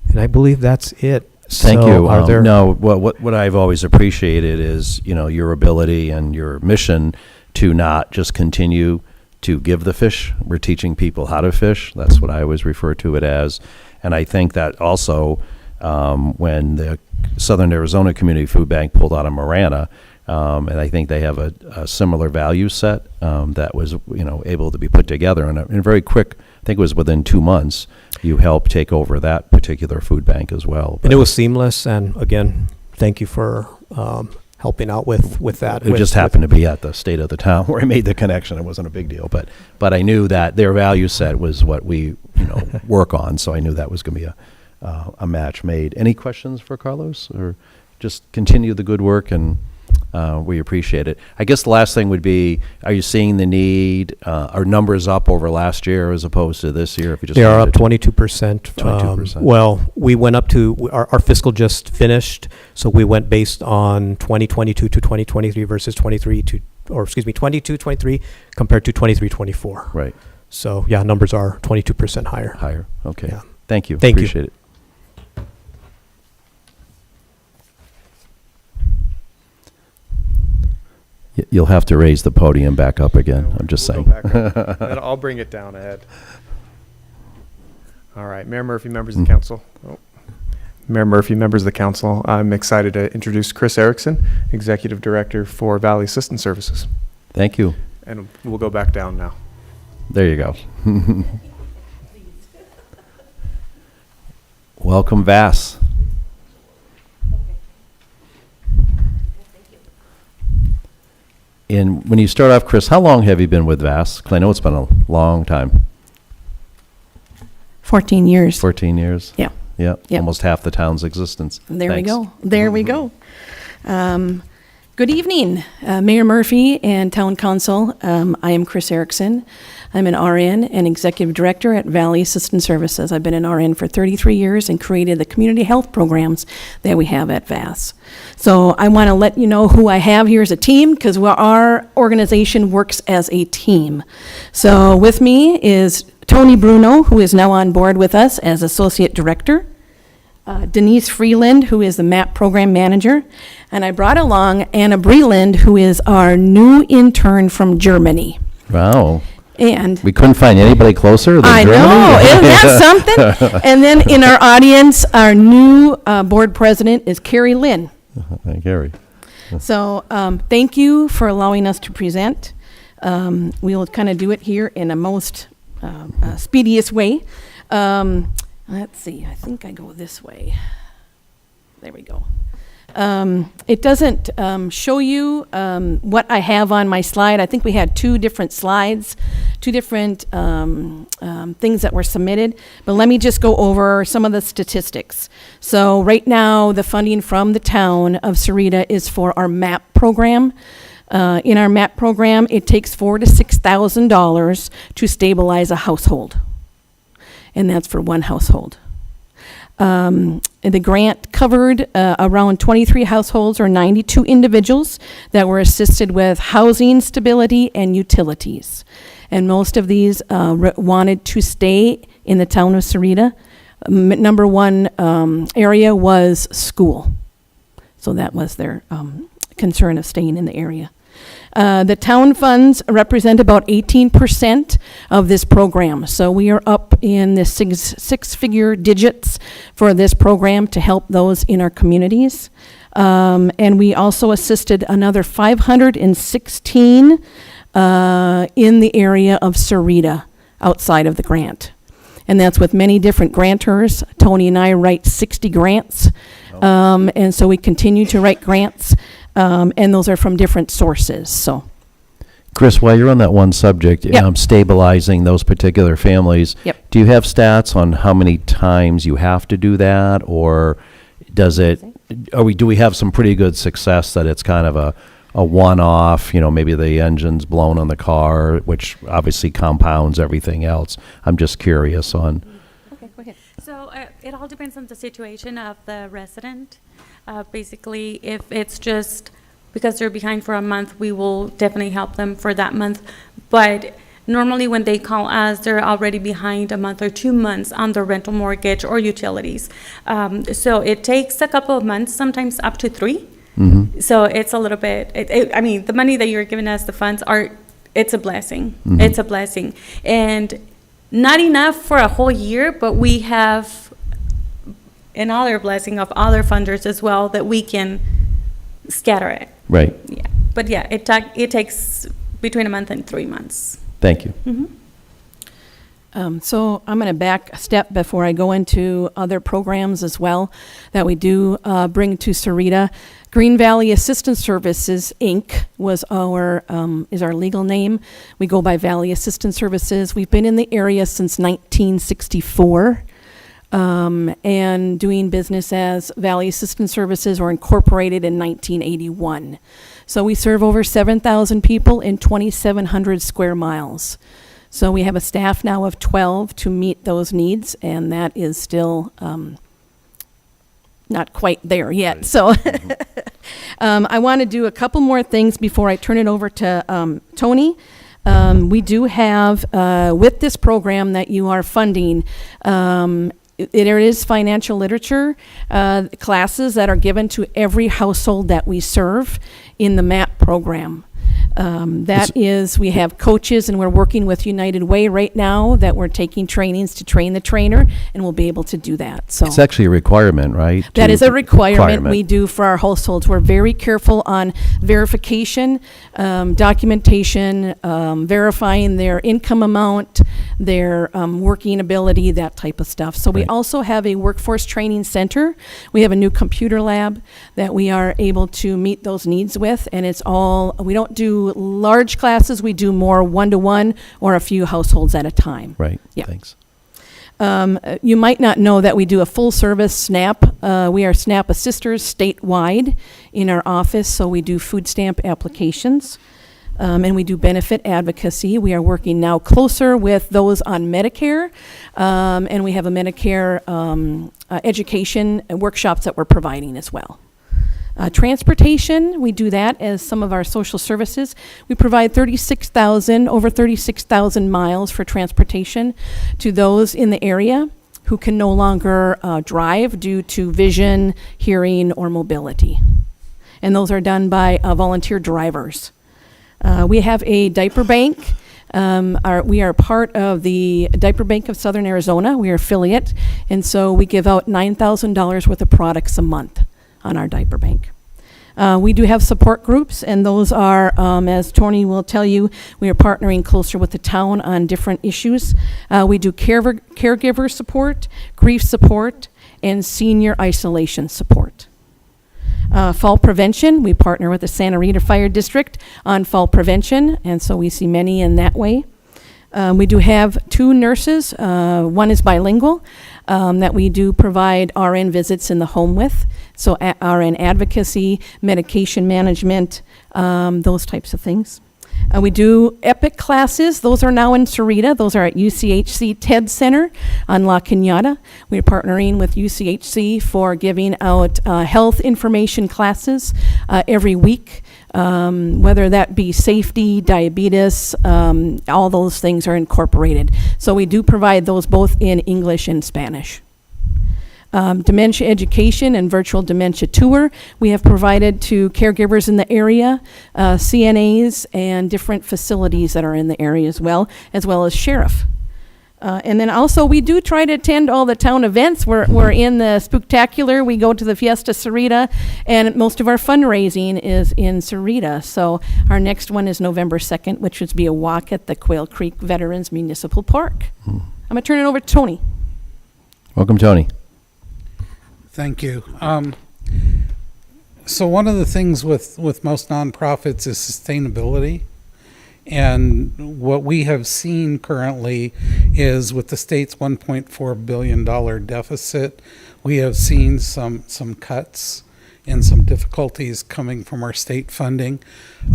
And I believe that's it. Thank you. Are there what I've always appreciated is, your ability and your mission to not just continue to give the fish. We're teaching people how to fish. That's what I always refer to it as. And I think that also, when the Southern Arizona Community Food Bank pulled out of Marana, and I think they have a similar value set that was, able to be put together in a very quick. I think it was within 2 months. You helped take over that particular food bank as well. And it was seamless. And again, thank you for helping out with that. It just happened to be at the state of the town where I made the connection. It wasn't a big deal, but I knew that their value set was what we work on. So I knew that was going to be a match made. Any questions for Carlos, or just continue the good work, and we appreciate it. I guess the last thing would be, are you seeing the need, are numbers up over last year as opposed to this year? If you just They are up wanted to- 22%. 22%. Well, we went up to, our fiscal just finished, so we went based on 2022 to 2023 versus 22, 23 compared to 23, 24. Right, So, yeah, numbers are 22% higher. higher, okay. Yeah. Thank you. Thank you. Appreciate it. You'll have to raise the podium back up again, I'm just We'll saying. go back up. I'll bring it down ahead. All right, Mayor Murphy, members of the council. Oh. Mayor Murphy, members of the council, I'm excited to introduce Chris Erickson, Executive Director for Valley Assistance Services. Thank you. And we'll go back down now. There you go. Welcome, Vass. And when you start off, Chris, how long have you been with Vass? 'Cause I know it's been a long time. 14 years. 14 years? Yeah. Yeah, Yeah. almost half the town's existence. There we Thanks. go. There we go. Good evening, Mayor Murphy and Town Council. I am Chris Erickson. I'm an RN and Executive Director at Valley Assistance Services. I've been an RN for 33 years and created the community health programs that we have at VAS. So I want to let you know who I have here as a team, because our organization works as a team. So with me is Tony Bruno, who is now on board with us as Associate Director. Denise Freeland, who is the MAP Program Manager. And I brought along Anna Breland, who is our new intern from Germany. Wow. And We couldn't find anybody closer than I Germany? know, isn't that something? And then in our audience, our new board president is Carrie Lynn. Gary. So thank you for allowing us to present. We will kind of do it here in a most speediest way. Let's see, I think I go this way. There we go. It doesn't show you what I have on my slide. I think we had two different slides, two different things that were submitted. But let me just go over some of the statistics. So right now, the funding from the town of Sarita is for our MAP program. In our MAP program, it takes $4,000 to $6,000 to stabilize a household. And that's for one household. The grant covered around 23 households or 92 individuals that were assisted with housing, stability, and utilities. And most of these wanted to stay in the town of Sarita. Number one area was school. So that was their concern of staying in the area. The town funds represent about 18% of this program. So we are up in the six-figure digits for this program to help those in our communities. And we also assisted another 516 in the area of Sarita outside of the grant. And that's with many different grantors. Tony and I write 60 grants. And so we continue to write grants. And those are from different sources, so. Chris, while you're on that one subject, Yep. Stabilizing those particular families, Yep. do you have stats on how many times you have to do that, or does it, do we have some pretty good success that it's kind of a one-off, maybe the engine's blown on the car, which obviously compounds everything else? I'm just curious on. Okay, go ahead. So it all depends on the situation of the resident. Basically, if it's just because they're behind for a month, we will definitely help them for that month. But normally when they call us, they're already behind a month or 2 months on their rental mortgage or utilities. So it takes a couple of months, sometimes up to 3. Mm-hmm. So it's a little bit, I mean, the money that you're giving us, the funds it's a blessing. Mhm. It's a blessing. And not enough for a whole year, but we have another blessing of other funders as well that we can scatter it. Right. Yeah. But yeah, it takes between a month and 3 months. Thank you. So I'm going to back a step before I go into other programs as well that we do bring to Sarita. Green Valley Assistance Services, Inc. is our legal name. We go by Valley Assistance Services. We've been in the area since 1964. and doing business as Valley Assistance Services, or incorporated in 1981. So we serve over 7,000 people in 2,700 square miles. So we have a staff now of 12 to meet those needs, and that is still not quite there yet. So I want to do a couple more things before I turn it over to Tony. We do have, with this program that you are funding, there is financial literature classes that are given to every household that we serve in the MAP program. We have coaches, and we're working with United Way right now that we're taking trainings to train the trainer, and we'll be able to do that. So It's actually a requirement, right? that is a requirement we do for our households. We're very careful on verification, documentation, verifying their income amount, their working ability, that type of stuff. So we also have a workforce training center. We have a new computer lab that we are able to meet those needs with, and we don't do large classes, we do more one-to-one or a few households at a time. Right, Yeah. thanks. You might not know that we do a full-service SNAP. We are SNAP assisters statewide in our office, so we do food stamp applications, and we do benefit advocacy. We are working now closer with those on Medicare, and we have a Medicare education and workshops that we're providing as well. Transportation, we do that as some of our social services. We provide over 36,000 miles for transportation to those in the area who can no longer drive due to vision, hearing, or mobility. And those are done by volunteer drivers. We have a diaper bank. We are part of the Diaper Bank of Southern Arizona. We are affiliate, and so we give out $9,000 worth of products a month on our diaper bank. We do have support groups, and those are, as Tony will tell you, we are partnering closer with the town on different issues. We do caregiver support, grief support, and senior isolation support. Fall prevention, we partner with the Santa Rita Fire District on fall prevention, and so we see many in that way. We do have 2 nurses. One is bilingual, that we do provide RN visits in the home with. So RN advocacy, medication management, those types of things. We do EPIC classes. Those are now in Sarita. Those are at UCHC TED Center on La Cañada. We're partnering with UCHC for giving out health information classes every week, whether that be safety, diabetes, all those things are incorporated. So we do provide those both in English and Spanish. Dementia education and virtual dementia tour we have provided to caregivers in the area, CNAs, and different facilities that are in the area as well as sheriff. And then also we do try to attend all the town events. We're in the Spooktacular. We go to the Fiesta Sarita, and most of our fundraising is in Sarita. So our next one is November 2nd, which would be a walk at the Quail Creek Veterans Municipal Park. I'm going to turn it over to Tony. Welcome, Tony. Thank you. So one of the things with most nonprofits is sustainability. And what we have seen currently is with the state's $1.4 billion deficit, we have seen some cuts and some difficulties coming from our state funding.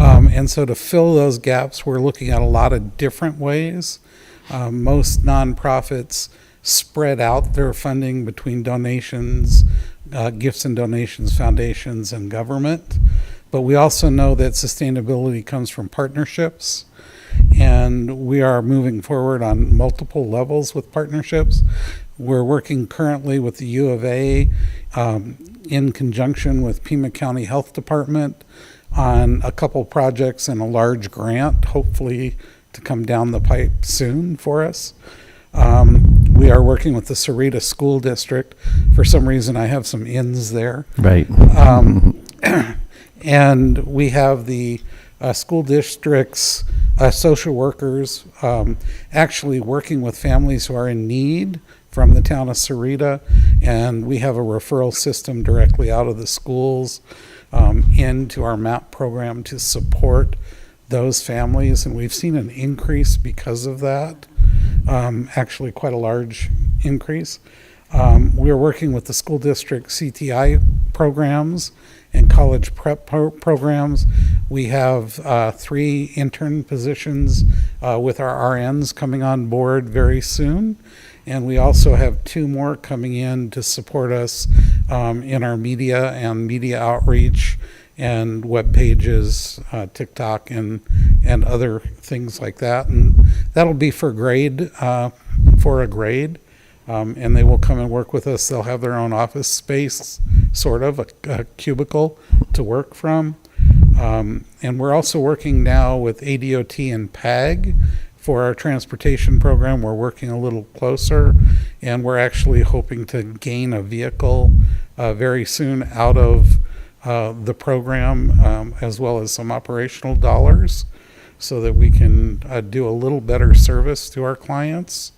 And so to fill those gaps, we're looking at a lot of different ways. Most nonprofits spread out their funding between donations, gifts and donations, foundations, and government. But we also know that sustainability comes from partnerships, and we are moving forward on multiple levels with partnerships. We're working currently with the U of A in conjunction with Pima County Health Department on a couple projects and a large grant, hopefully to come down the pipe soon for us. We are working with the Sarita School District. For some reason, I have some ins there. Right. And we have the school district's social workers actually working with families who are in need from the town of Sarita. And we have a referral system directly out of the schools into our MAP program to support those families. And we've seen an increase because of that. Actually quite a large increase. We're working with the school district CTI programs and college prep programs. We have 3 intern positions with our RNs coming on board very soon. And we also have 2 more coming in to support us in our media and media outreach and web pages, TikTok, and other things like that. And that'll be for a grade. And they will come and work with us. They'll have their own office space, sort of a cubicle to work from. And we're also working now with ADOT and PAG for our transportation program. We're working a little closer, and we're actually hoping to gain a vehicle very soon out of the program, as well as some operational dollars, so that we can do a little better service to our clients.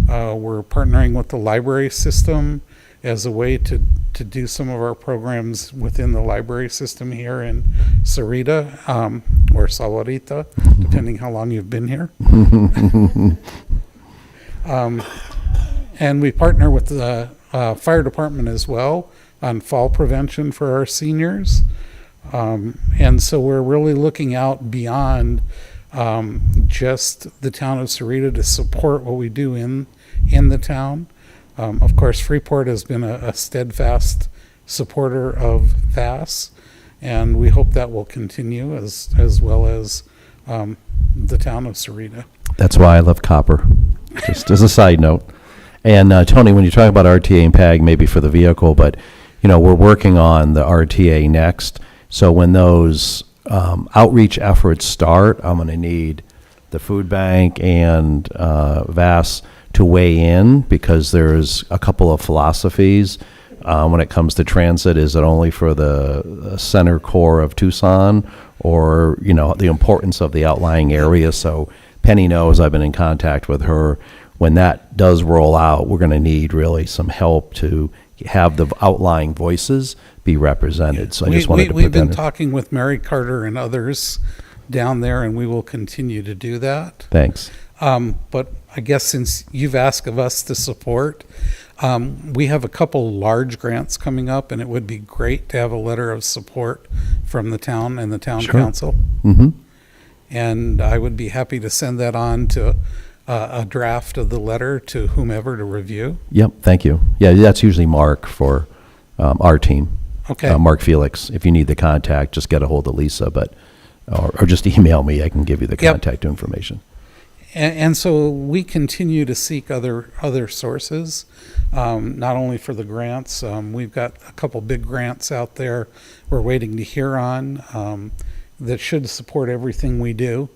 We're partnering with the library system as a way to do some of our programs within the library system here in Sarita, or Sahuarita, depending how long you've been here. And we partner with the fire department as well on fall prevention for our seniors. And so we're really looking out beyond just the town of Sarita to support what we do in the town. Of course, Freeport has been a steadfast supporter of FAS, and we hope that will continue as well as the town of Sarita. That's why I love copper, just as a side note. And Tony, when you talk about RTA and PAG, maybe for the vehicle, but we're working on the RTA next. So when those outreach efforts start, I'm going to need the food bank and VAS to weigh in, because there's a couple of philosophies when it comes to transit. Is it only for the center core of Tucson, or the importance of the outlying area? So Penny knows, I've been in contact with her. When that does roll out, we're going to need really some help to have the outlying voices be represented. So I just wanted to put We've been that in. talking with Mary Carter and others down there, and we will continue to do that. Thanks. But I guess since you've asked of us to support, we have a couple large grants coming up, and it would be great to have a letter of support from the town and the town council. Mm-hmm. And I would be happy to send that on to a draft of the letter to whomever to review. Yep, thank you. Yeah, that's usually Mark for our team. Okay. Mark Felix. If you need the contact, just get a hold of Lisa, but or just email me. I can give you the Yep. contact information. And so we continue to seek other sources, not only for the grants. We've got a couple big grants out there we're waiting to hear on that should support everything we do.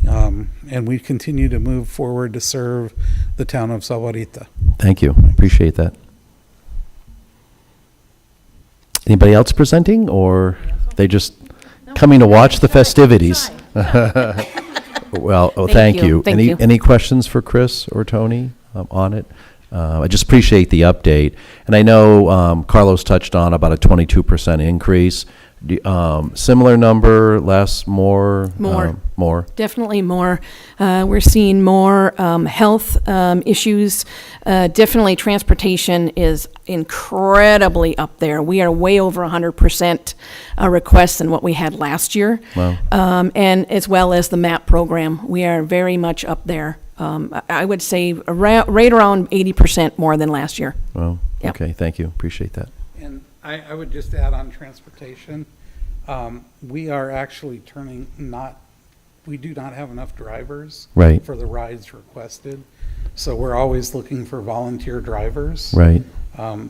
And we continue to move forward to serve the town of Sahuarita. Thank you. Appreciate that. Anybody else presenting, or they just coming to watch the festivities? Well, thank you. Thank you. Any questions for Chris or Tony on it? I just appreciate the update. And I know Carlos touched on about a 22% increase. Similar number, less, more? More. More. Definitely more. We're seeing more health issues. Definitely transportation is incredibly up there. We are way over 100% requests than what we had last year. Wow. And as well as the MAP program, we are very much up there. I would say right around 80% more than last year. Well, Yep. okay, thank you. Appreciate that. And I would just add on transportation, we are actually we do not have enough drivers Right. for the rides requested. So we're always looking for volunteer drivers. Right.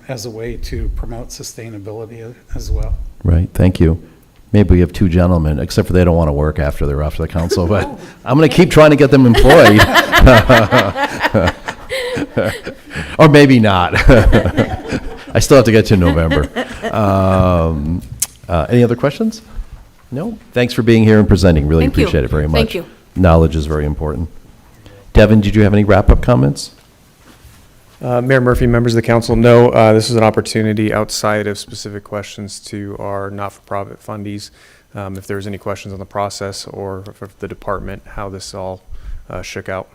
As a way to promote sustainability as well. Right, thank you. Maybe we have 2 gentlemen, except for they don't want to work after they're off the council, but I'm going to keep trying to get them employed. Or maybe not. I still have to get to November. Any other questions? No? Thanks for being here and presenting. Really Thank you. appreciate it very much. Thank you. Knowledge is very important. Devin, did you have any wrap-up comments? Mayor Murphy, members of the council, no, this is an opportunity outside of specific questions to our not-for-profit fundies. If there's any questions on the process or for the department, how this all shook out.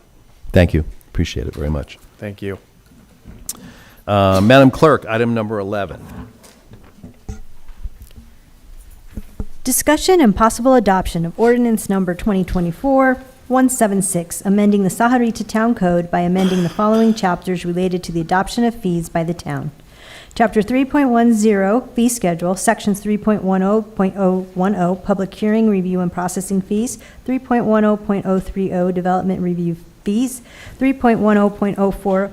Thank you. Appreciate it very much. Thank you. Madam Clerk, item number 11. Discussion and possible adoption of ordinance number 2024-176, amending the Sahuarita Town Code by amending the following chapters related to the adoption of fees by the town. Chapter 3.10, Fee Schedule, Sections 3.10.010, Public Hearing, Review, and Processing Fees, 3.10.030, Development Review Fees, 3.10.040,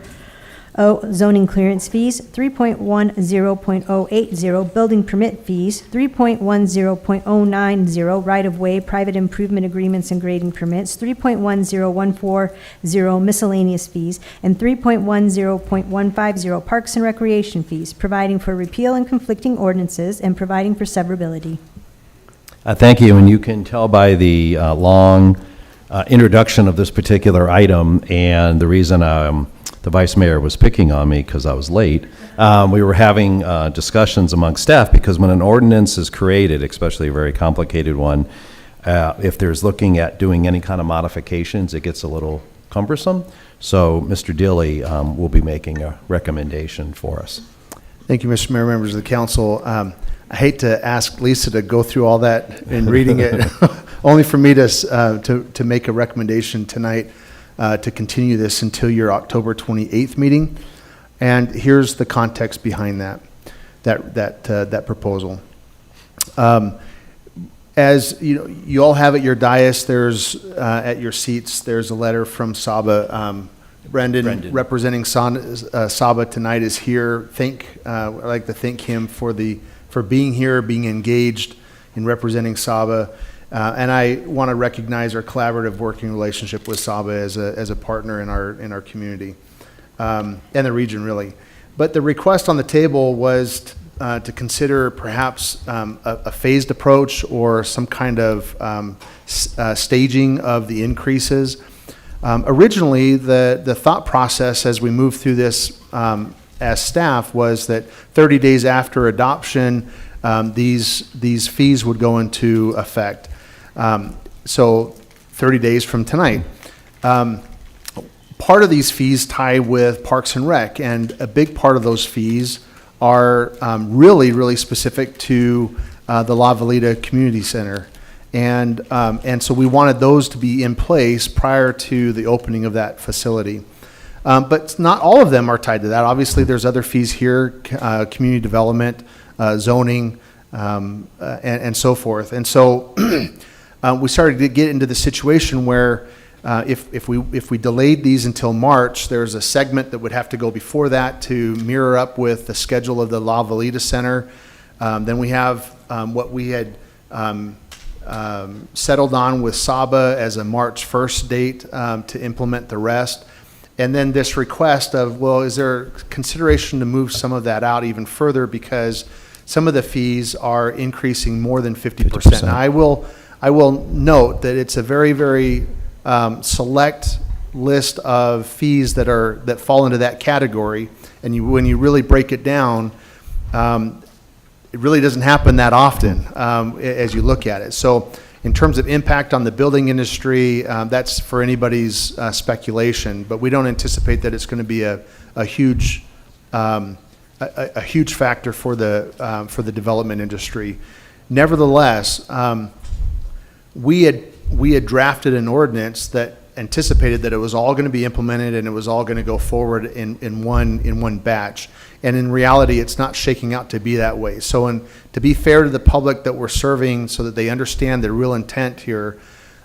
Zoning Clearance Fees, 3.10.080, Building Permit Fees, 3.10.090, Right-of-Way, Private Improvement Agreements and Grading Permits, 3.10140, Miscellaneous Fees, and 3.10.150, Parks and Recreation Fees, providing for repeal and conflicting ordinances and providing for severability. Thank you, and you can tell by the long introduction of this particular item and the reason the Vice Mayor was picking on me because I was late. We were having discussions among staff because when an ordinance is created, especially a very complicated one, if there's looking at doing any kind of modifications, it gets a little cumbersome. So Mr. Dilly will be making a recommendation for us. Thank you, Mr. Mayor, members of the council. I hate to ask Lisa to go through all that in reading it, only for me to make a recommendation tonight to continue this until your October 28th meeting. And here's the context behind that proposal. As you know, you all have at your dais, there's at your seats, there's a letter from Saba. Brendan, representing Saba tonight, is here. I'd like to thank him for being here, being engaged in representing Saba. And I want to recognize our collaborative working relationship with Saba as a partner in our community and the region, really. But the request on the table was to consider perhaps a phased approach or some kind of staging of the increases. Originally, the thought process as we moved through this as staff was that 30 days after adoption, these fees would go into effect. So 30 days from tonight. Part of these fees tie with Parks and Rec, and a big part of those fees are really, really specific to the La Valita Community Center. And so we wanted those to be in place prior to the opening of that facility. But not all of them are tied to that. Obviously, there's other fees here, community development, zoning, and so forth. And so we started to get into the situation where if we delayed these until March, there's a segment that would have to go before that to mirror up with the schedule of the La Valita Center. Then we have what we had settled on with Saba as a March 1st date to implement the rest. And then this request of, well, is there consideration to move some of that out even further because some of the fees are increasing more than 50%. Now, I will note that it's a very, very select list of fees that fall into that category, and when you really break it down, it really doesn't happen that often as you look at it. So in terms of impact on the building industry, that's for anybody's speculation, but we don't anticipate that it's going to be a huge factor for the development industry. Nevertheless, we had drafted an ordinance that anticipated that it was all going to be implemented and it was all going to go forward in one batch. And in reality, it's not shaking out to be that way. So to be fair to the public that we're serving so that they understand the real intent here,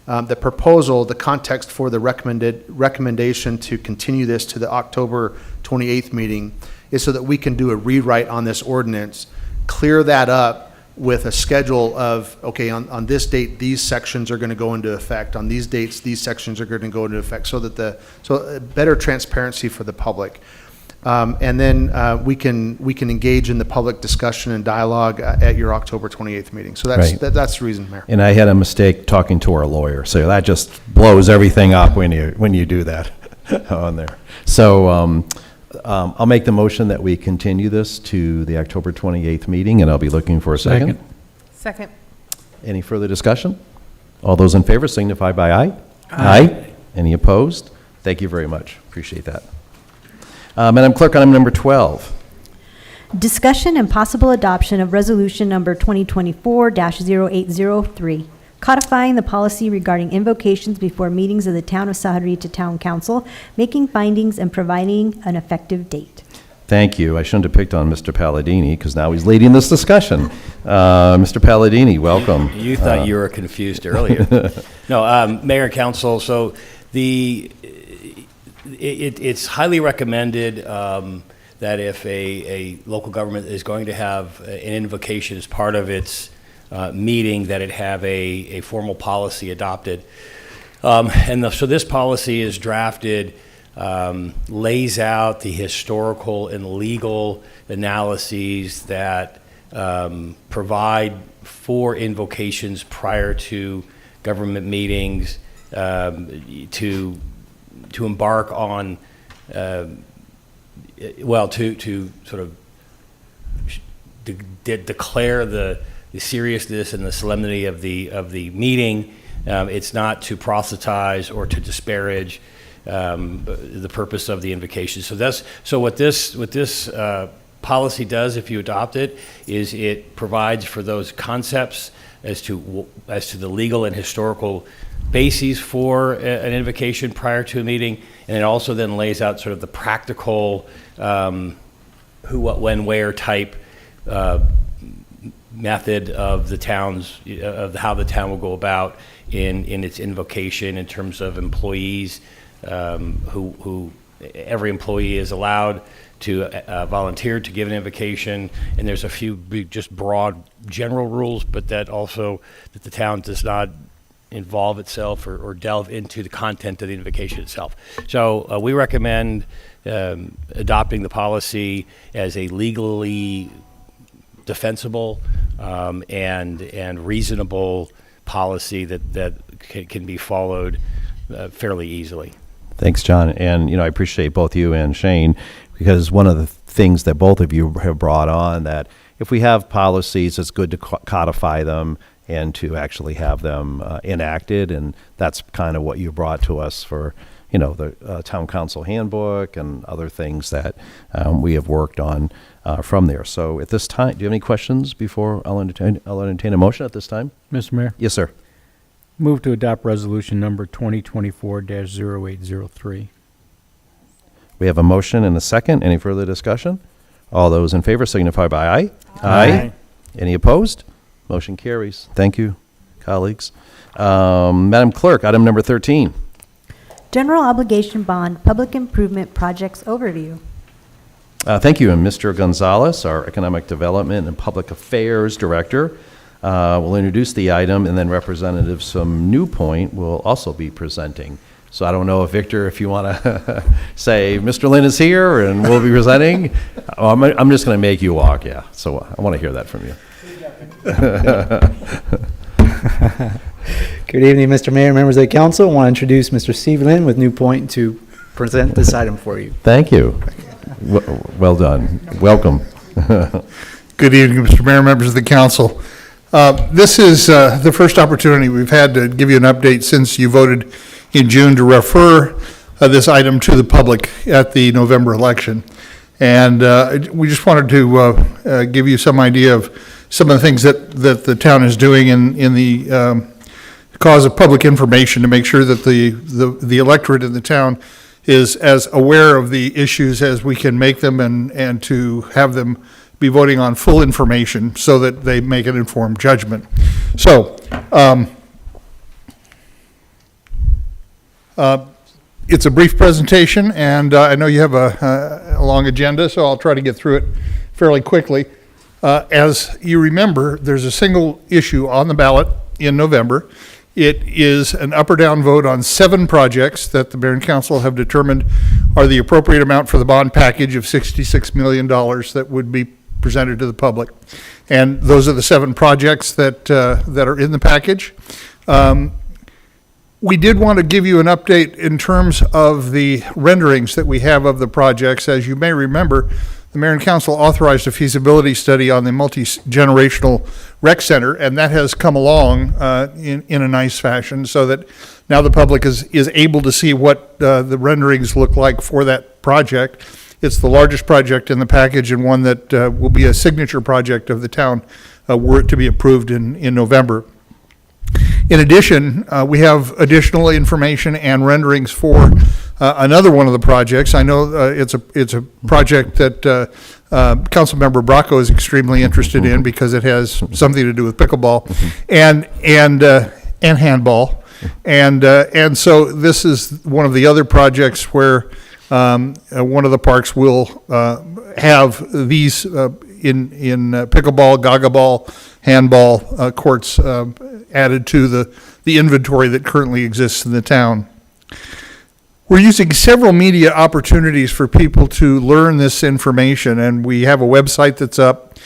the proposal, the context for the recommendation to continue this to the October 28th meeting is so that we can do a rewrite on this ordinance, clear that up with a schedule of, okay, on this date, these sections are going to go into effect. On these dates, these sections are going to go into effect so that better transparency for the public. And then we can engage in the public discussion and dialogue at your October 28th meeting. So that's the reason, Mayor. And I had a mistake talking to our lawyer, so that just blows everything up when you do that on there. So I'll make the motion that we continue this to the October 28th meeting, and I'll be looking for a second. Second. Any further discussion? All those in favor signify by aye. Aye. Any opposed? Thank you very much. Appreciate that. Madam Clerk, item number 12. Discussion and possible adoption of resolution number 2024-0803, codifying the policy regarding invocations before meetings of the Town of Sahuarita Town Council, making findings and providing an effective date. Thank you. I shouldn't have picked on Mr. Palladini because now he's leading this discussion. Mr. Palladini, welcome. You thought you were confused earlier. No, Mayor and Council, so it's highly recommended that if a local government is going to have an invocation as part of its meeting, that it have a formal policy adopted. So this policy is drafted, lays out the historical and legal analyses that provide for invocations prior to government meetings, to embark on, to sort of declare the seriousness and the solemnity of the meeting. It's not to proselytize or to disparage the purpose of the invocation. So what this policy does, if you adopt it, is it provides for those concepts as to the legal and historical bases for an invocation prior to a meeting, and it also then lays out sort of the practical who, what, when, where type method of the town's of how the town will go about in its invocation in terms of employees, who every employee is allowed to volunteer to give an invocation, and there's a few just broad general rules, but that the town does not involve itself or delve into the content of the invocation itself. So we recommend adopting the policy as a legally defensible and reasonable policy that can be followed fairly easily. Thanks, John. And, I appreciate both you and Shane, because one of the things that both of you have brought on, that if we have policies, it's good to codify them and to actually have them enacted. And that's kind of what you brought to us for, the town council handbook and other things that we have worked on from there. So at this time, do you have any questions before I'll entertain a motion at this time? Mr. Mayor? Yes, sir. Move to adopt resolution number 2024-0803. We have a motion and a second. Any further discussion? All those in favor signify by aye. Aye. Any opposed? Motion carries. Thank you, colleagues. Madam Clerk, item number 13. General obligation bond, public improvement projects overview. Thank you. And Mr. Gonzalez, our Economic Development and Public Affairs Director, will introduce the item, and then Representatives from New Point will also be presenting. So I don't know if, Victor, if you want to say, Mr. Lynn is here and we'll be presenting. I'm just going to make you walk, yeah. So I want to hear that from you. Good evening, Mr. Mayor, members of the council. I want to introduce Mr. Steve Lynn with New Point to present this item for you. Thank you. Well done. Welcome. Good evening, Mr. Mayor, members of the council. This is the first opportunity we've had to give you an update since you voted in June to refer this item to the public at the November election. And we just wanted to give you some idea of some of the things that the town is doing in the cause of public information to make sure that the electorate in the town is as aware of the issues as we can make them, and to have them be voting on full information so that they make an informed judgment. So, it's a brief presentation, and I know you have a long agenda, so I'll try to get through it fairly quickly. As you remember, there's a single issue on the ballot in November. It is an up or down vote on 7 projects that the Mayor and Council have determined are the appropriate amount for the bond package of $66 million that would be presented to the public. And those are the 7 projects that are in the package. We did want to give you an update in terms of the renderings that we have of the projects. As you may remember, the Mayor and Council authorized a feasibility study on the multi-generational rec center, and that has come along in a nice fashion, so that now the public is able to see what the renderings look like for that project. It's the largest project in the package and one that will be a signature project of the town were it to be approved in November. In addition, we have additional information and renderings for another one of the projects. I know it's a project that Councilmember Bracco is extremely interested in because it has something to do with pickleball and handball. And so this is one of the other projects where one of the parks will have these in pickleball, gaga ball, handball courts added to the inventory that currently exists in the town. We're using several media opportunities for people to learn this information, and we have a website that's up.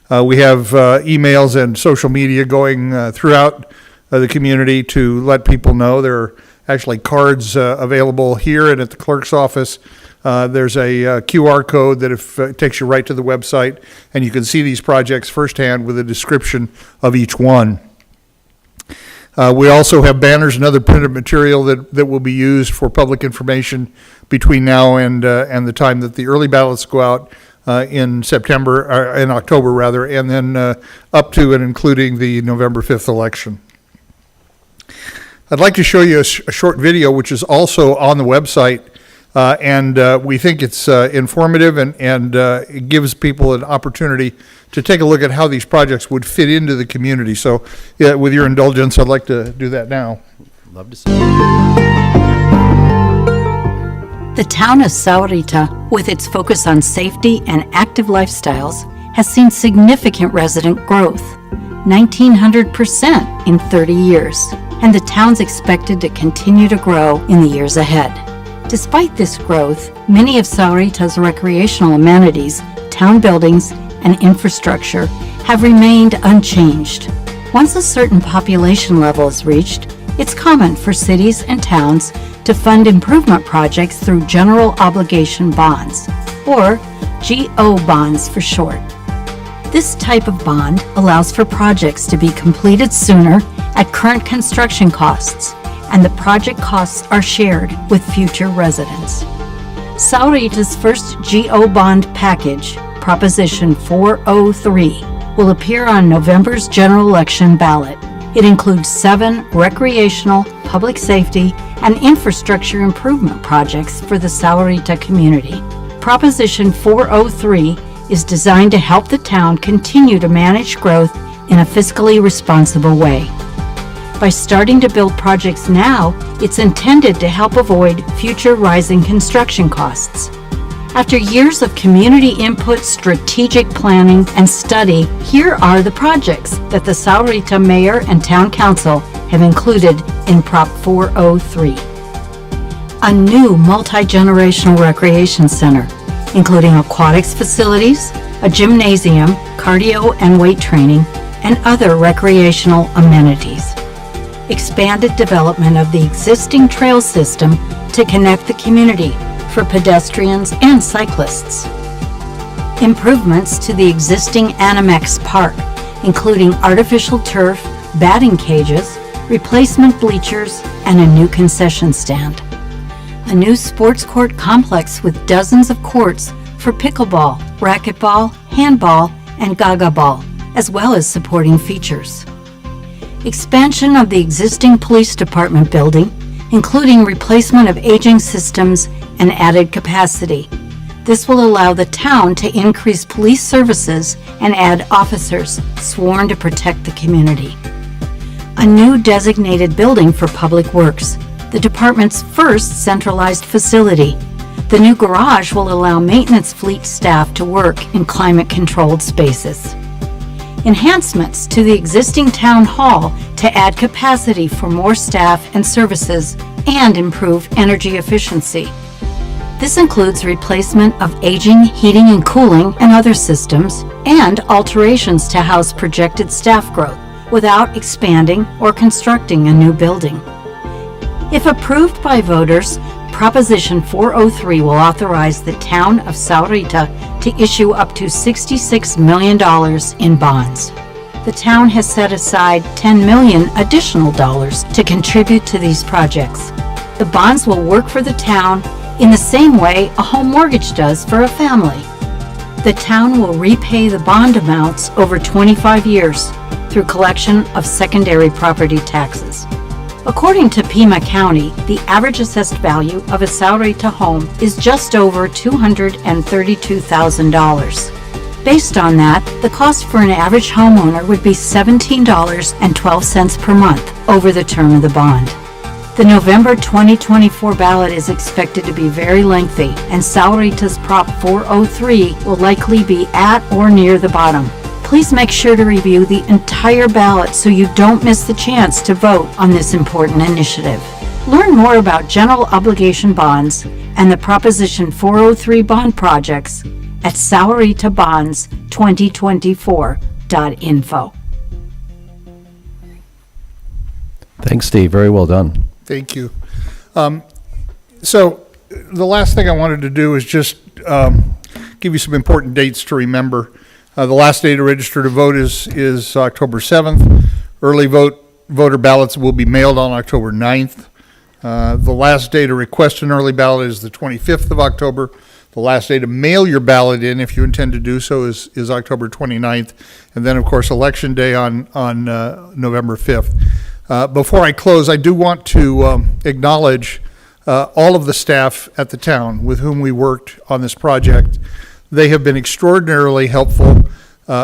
We have emails and social media going throughout the community to let people know. There are actually cards available here and at the clerk's office. There's a QR code that takes you right to the website, and you can see these projects firsthand with a description of each one. We also have banners and other printed material that will be used for public information between now and the time that the early ballots go out in October rather, and then up to and including the November 5th election. I'd like to show you a short video, which is also on the website, and we think it's informative and it gives people an opportunity to take a look at how these projects would fit into the community. So, yeah, with your indulgence, I'd like to do that now. Love to see. The town of Sahuarita, with its focus on safety and active lifestyles, has seen significant resident growth, 1,900% in 30 years, and the town's expected to continue to grow in the years ahead. Despite this growth, many of Sahuarita's recreational amenities, town buildings, and infrastructure have remained unchanged. Once a certain population level is reached, it's common for cities and towns to fund improvement projects through general obligation bonds, or GO bonds for short. This type of bond allows for projects to be completed sooner at current construction costs, and the project costs are shared with future residents. Sahuarita's first GO bond package, Proposition 403, will appear on November's general election ballot. It includes 7 recreational, public safety, and infrastructure improvement projects for the Sahuarita community. Proposition 403 is designed to help the town continue to manage growth in a fiscally responsible way. By starting to build projects now, it's intended to help avoid future rising construction costs. After years of community input, strategic planning, and study, here are the projects that the Sahuarita Mayor and Town Council have included in Prop 403. A new multi-generational recreation center, including aquatics facilities, a gymnasium, cardio and weight training, and other recreational amenities. Expanded development of the existing trail system to connect the community for pedestrians and cyclists. Improvements to the existing Animex Park, including artificial turf, batting cages, replacement bleachers, and a new concession stand. A new sports court complex with dozens of courts for pickleball, racquetball, handball, and gaga ball, as well as supporting features. Expansion of the existing police department building, including replacement of aging systems and added capacity. This will allow the town to increase police services and add officers sworn to protect the community. A new designated building for Public Works, the department's first centralized facility. The new garage will allow maintenance fleet staff to work in climate-controlled spaces. Enhancements to the existing town hall to add capacity for more staff and services and improve energy efficiency. This includes replacement of aging heating and cooling and other systems, and alterations to house projected staff growth without expanding or constructing a new building. If approved by voters, Proposition 403 will authorize the town of Sahuarita to issue up to $66 million in bonds. The town has set aside $10 million additional dollars to contribute to these projects. The bonds will work for the town in the same way a home mortgage does for a family. The town will repay the bond amounts over 25 years through collection of secondary property taxes. According to Pima County, the average assessed value of a salary-to home is just over $232,000. Based on that, the cost for an average homeowner would be $17.12 per month over the term of the bond. The November 2024 ballot is expected to be very lengthy, and Salary-To's Prop 403 will likely be at or near the bottom. Please make sure to review the entire ballot so you don't miss the chance to vote on this important initiative. Learn more about general obligation bonds and the Proposition 403 bond projects at SalaryToBonds2024.info. Thanks, Steve. Very well done. Thank you. So the last thing I wanted to do is just give you some important dates to remember. The last day to register to vote is October 7th. Early voter ballots will be mailed on October 9th. The last day to request an early ballot is the 25th of October. The last day to mail your ballot in, if you intend to do so, is October 29th. And then, of course, Election Day on November 5th. Before I close, I do want to acknowledge all of the staff at the town with whom we worked on this project. They have been extraordinarily helpful,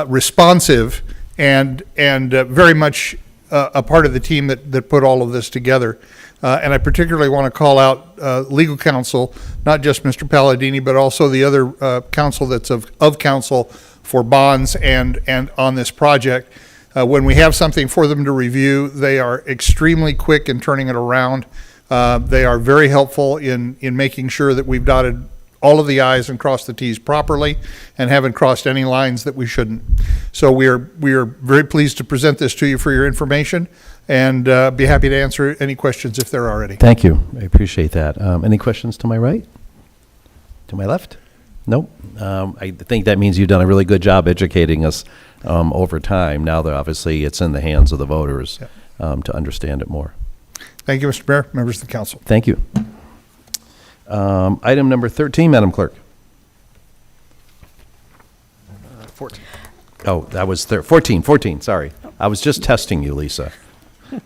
responsive, and very much a part of the team that put all of this together. And I particularly want to call out legal counsel, not just Mr. Palladini, but also the other counsel that's of counsel for bonds and on this project. When we have something for them to review, they are extremely quick in turning it around. They are very helpful in making sure that we've dotted all of the I's and crossed the T's properly and haven't crossed any lines that we shouldn't. So we are very pleased to present this to you for your information, and be happy to answer any questions if there are any. Thank you. I appreciate that. Any questions to my right? To my left? Nope. I think that means you've done a really good job educating us over time. Now that obviously it's in the hands of the voters to understand it more. Thank you, Mr. Mayor, members of the council. Thank you. Item number 13, Madam Clerk. 14. Oh, that was 14, sorry. I was just testing you, Lisa.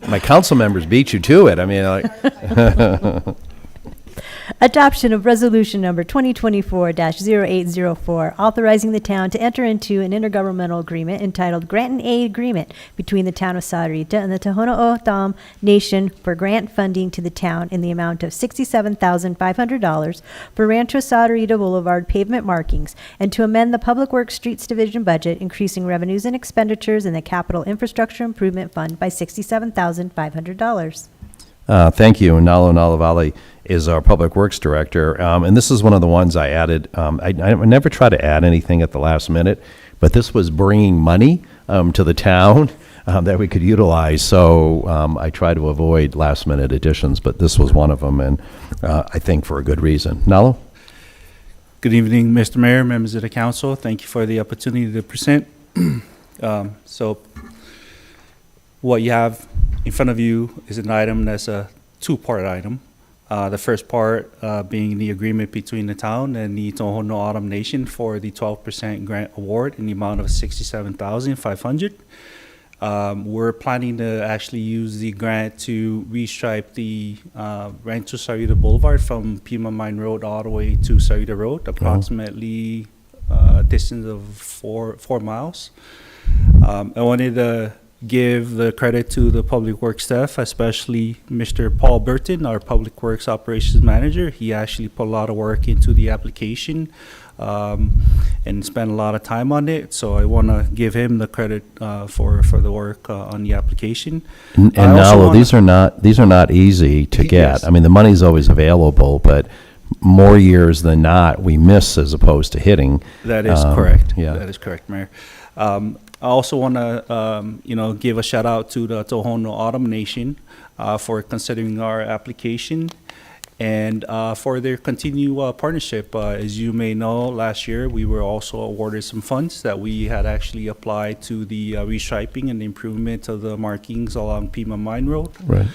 My council members beat you to it. I mean, like. Adoption of Resolution Number 2024-0804, authorizing the town to enter into an intergovernmental agreement entitled Grant and Aid Agreement between the Town of Sahuarita and the Tohono O'odham Nation for grant funding to the town in the amount of $67,500 for Rancho Sahuarita Boulevard pavement markings, and to amend the Public Works Streets Division budget, increasing revenues and expenditures in the Capital Infrastructure Improvement Fund by $67,500. Thank you. Nalo Nalavali is our Public Works Director, and this is one of the ones I added. I never try to add anything at the last minute, but this was bringing money to the town that we could utilize, so I try to avoid last-minute additions, but this was one of them, and I think for a good reason. Nalo? Good evening, Mr. Mayor, members of the council. Thank you for the opportunity to present. So what you have in front of you is an item that's a two-part item. The first part being the agreement between the town and the Tohono O'odham Nation for the 12% grant award in the amount of $67,500. We're planning to actually use the grant to restripe the Rancho Sahuarita Boulevard from Pima Mine Road all the way to Sahuarita Road, approximately a distance of 4 miles. I wanted to give the credit to the Public Works staff, especially Mr. Paul Burton, our Public Works Operations Manager. He actually put a lot of work into the application and spent a lot of time on it. So I want to give him the credit for the work on the application. And Nalo, these are not easy to get. Yes. I mean, the money's always available, but more years than not, we miss as opposed to hitting. That is correct. Yeah. That is correct, Mayor. I also want to, give a shout out to the Tohono O'odham Nation for considering our application and for their continued partnership. As you may know, last year we were also awarded some funds that we had actually applied to the restriping and the improvement of the markings along Pima Mine Road. Right.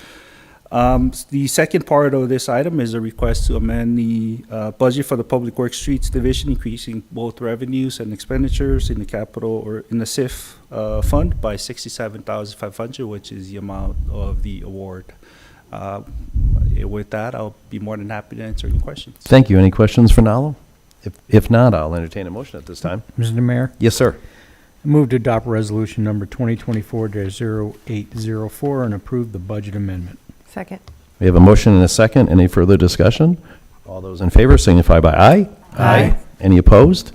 The second part of this item is a request to amend the budget for the Public Works Streets Division, increasing both revenues and expenditures in the capital or in the SIF fund by $67,500, which is the amount of the award. With that, I'll be more than happy to answer any questions. Thank you. Any questions for Nalo? If not, I'll entertain a motion at this time. Mr. Mayor? Yes, sir. I move to adopt resolution number 2024-0804 and approve the budget amendment. Second. We have a motion and a second. Any further discussion? All those in favor signify by aye. Aye. Any opposed?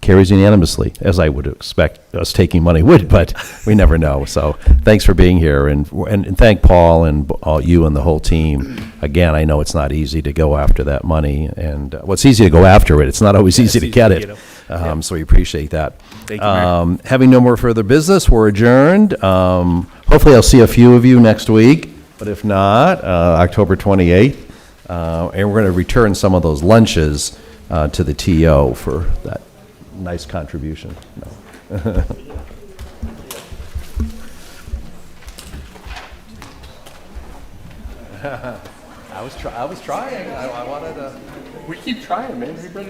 Carries unanimously, as I would expect us taking money would, but we never know. So thanks for being here, and thank Paul and all you and the whole team. Again, I know it's not easy to go after that money, and well, it's easy to go after it. It's not always easy to get it. So we appreciate that. Thank you, Mayor. Having no more further business, we're adjourned. Hopefully I'll see a few of you next week, but if not, October 28th. And we're going to return some of those lunches to the TO for that nice contribution. No. I was trying. I wanted to. We keep trying, man. Everybody